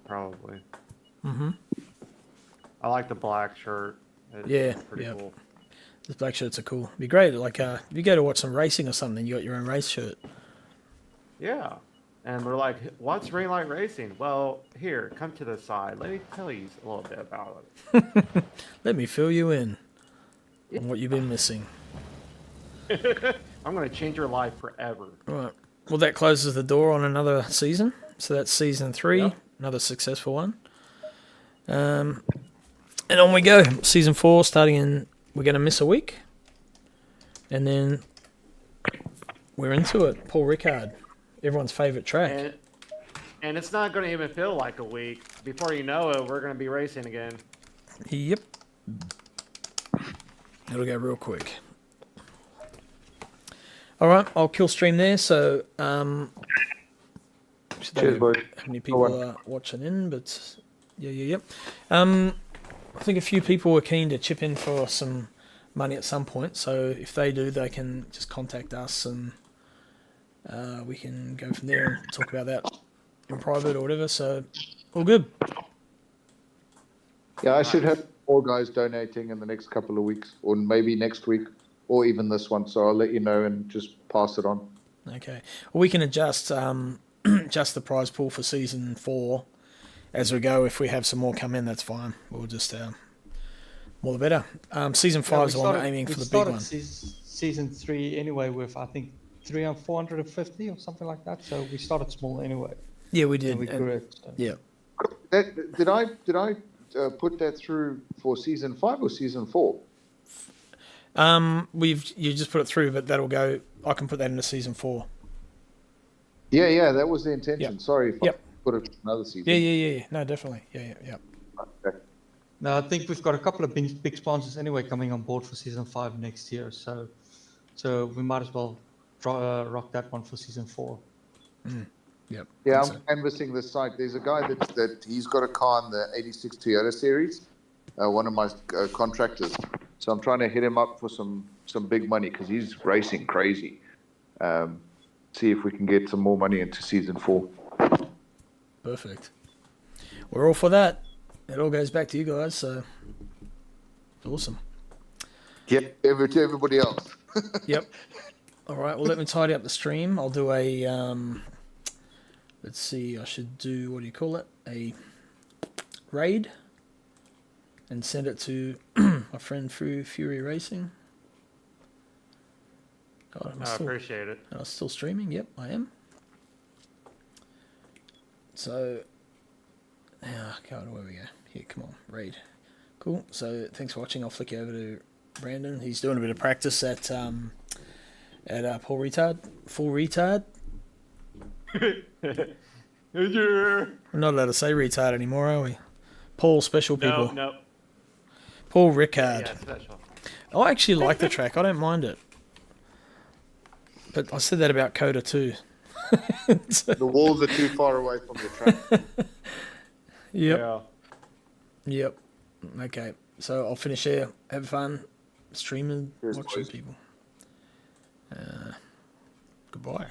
Probably. Mm-hmm. I like the black shirt. It's pretty cool. The black shirts are cool. It'd be great. Like if you go to watch some racing or something, you got your own race shirt. Yeah. And we're like, what's Ring Light Racing? Well, here, come to the side. Let me tell you a little bit about it. Let me fill you in on what you've been missing. I'm gonna change your life forever. Right. Well, that closes the door on another season. So that's season 3, Yep. another successful one. And on we go. Season 4 starting in. We're going to miss a week, and then we're into it. Paul Ricard, everyone's favourite track. And it's not gonna even feel like a week. Before you know it, we're gonna be racing again. Yep. It'll go real quick. All right, I'll kill stream there. So, Cheers, boys. how many people are watching in? But yeah. I think a few people were keen to chip in for some money at some point. So if they do, they can just contact us, and we can go from there and talk about that in private or whatever. So all good. Yeah, I should have more guys donating in the next couple of weeks, or maybe next week, or even this one. So I'll let you know and just pass it on. Okay. Well, we can adjust adjust the prize pool for season 4 as we go. If we have some more come in, that's fine. We'll just more the better. Season 5 is the one we're aiming for the big one. Season 3 anyway with I think 450 or something like that. So we started small anyway. Yeah, we did. And we grew it. So. Yeah. Did I put that through for season 5 or season 4? You just put it through, but that'll go. I can put that into season 4. Yeah, that was the intention. Yep. Sorry if I put it in another season. Yeah. No, definitely. Yeah. Okay. No, I think we've got a couple of big sponsors anyway coming on board for season 5 next year. So we might as well rock that one for season 4. Yep. Yeah, I'm canvassing the site. There's a guy that he's got a car in the 86 Toyota series, one of my contractors. So I'm trying to hit him up for some big money because he's racing crazy. See if we can get some more money into season 4. Perfect. We're all for that. It all goes back to you guys, so awesome. Yep, to everybody else. Yep. All right, well, let me tidy up the stream. I'll do a, let's see, I should do, what do you call it? A raid and send it to my friend Fury Racing. God, I appreciate it. Am I still streaming? Yep, I am. So, God, where we go? Here, come on, raid. Cool. So, thanks for watching. I'll flick you over to Brandon. He's doing a bit of practice at Paul Retard. Full Retard. We're not allowed to say retard anymore, are we? Paul Special People. No. Paul Ricard. Yeah, special. I actually like the track. I don't mind it. But I said that about Coda too. The walls are too far away from the track. Yep. Okay. So I'll finish here. Have fun. Streaming, watching people. Goodbye.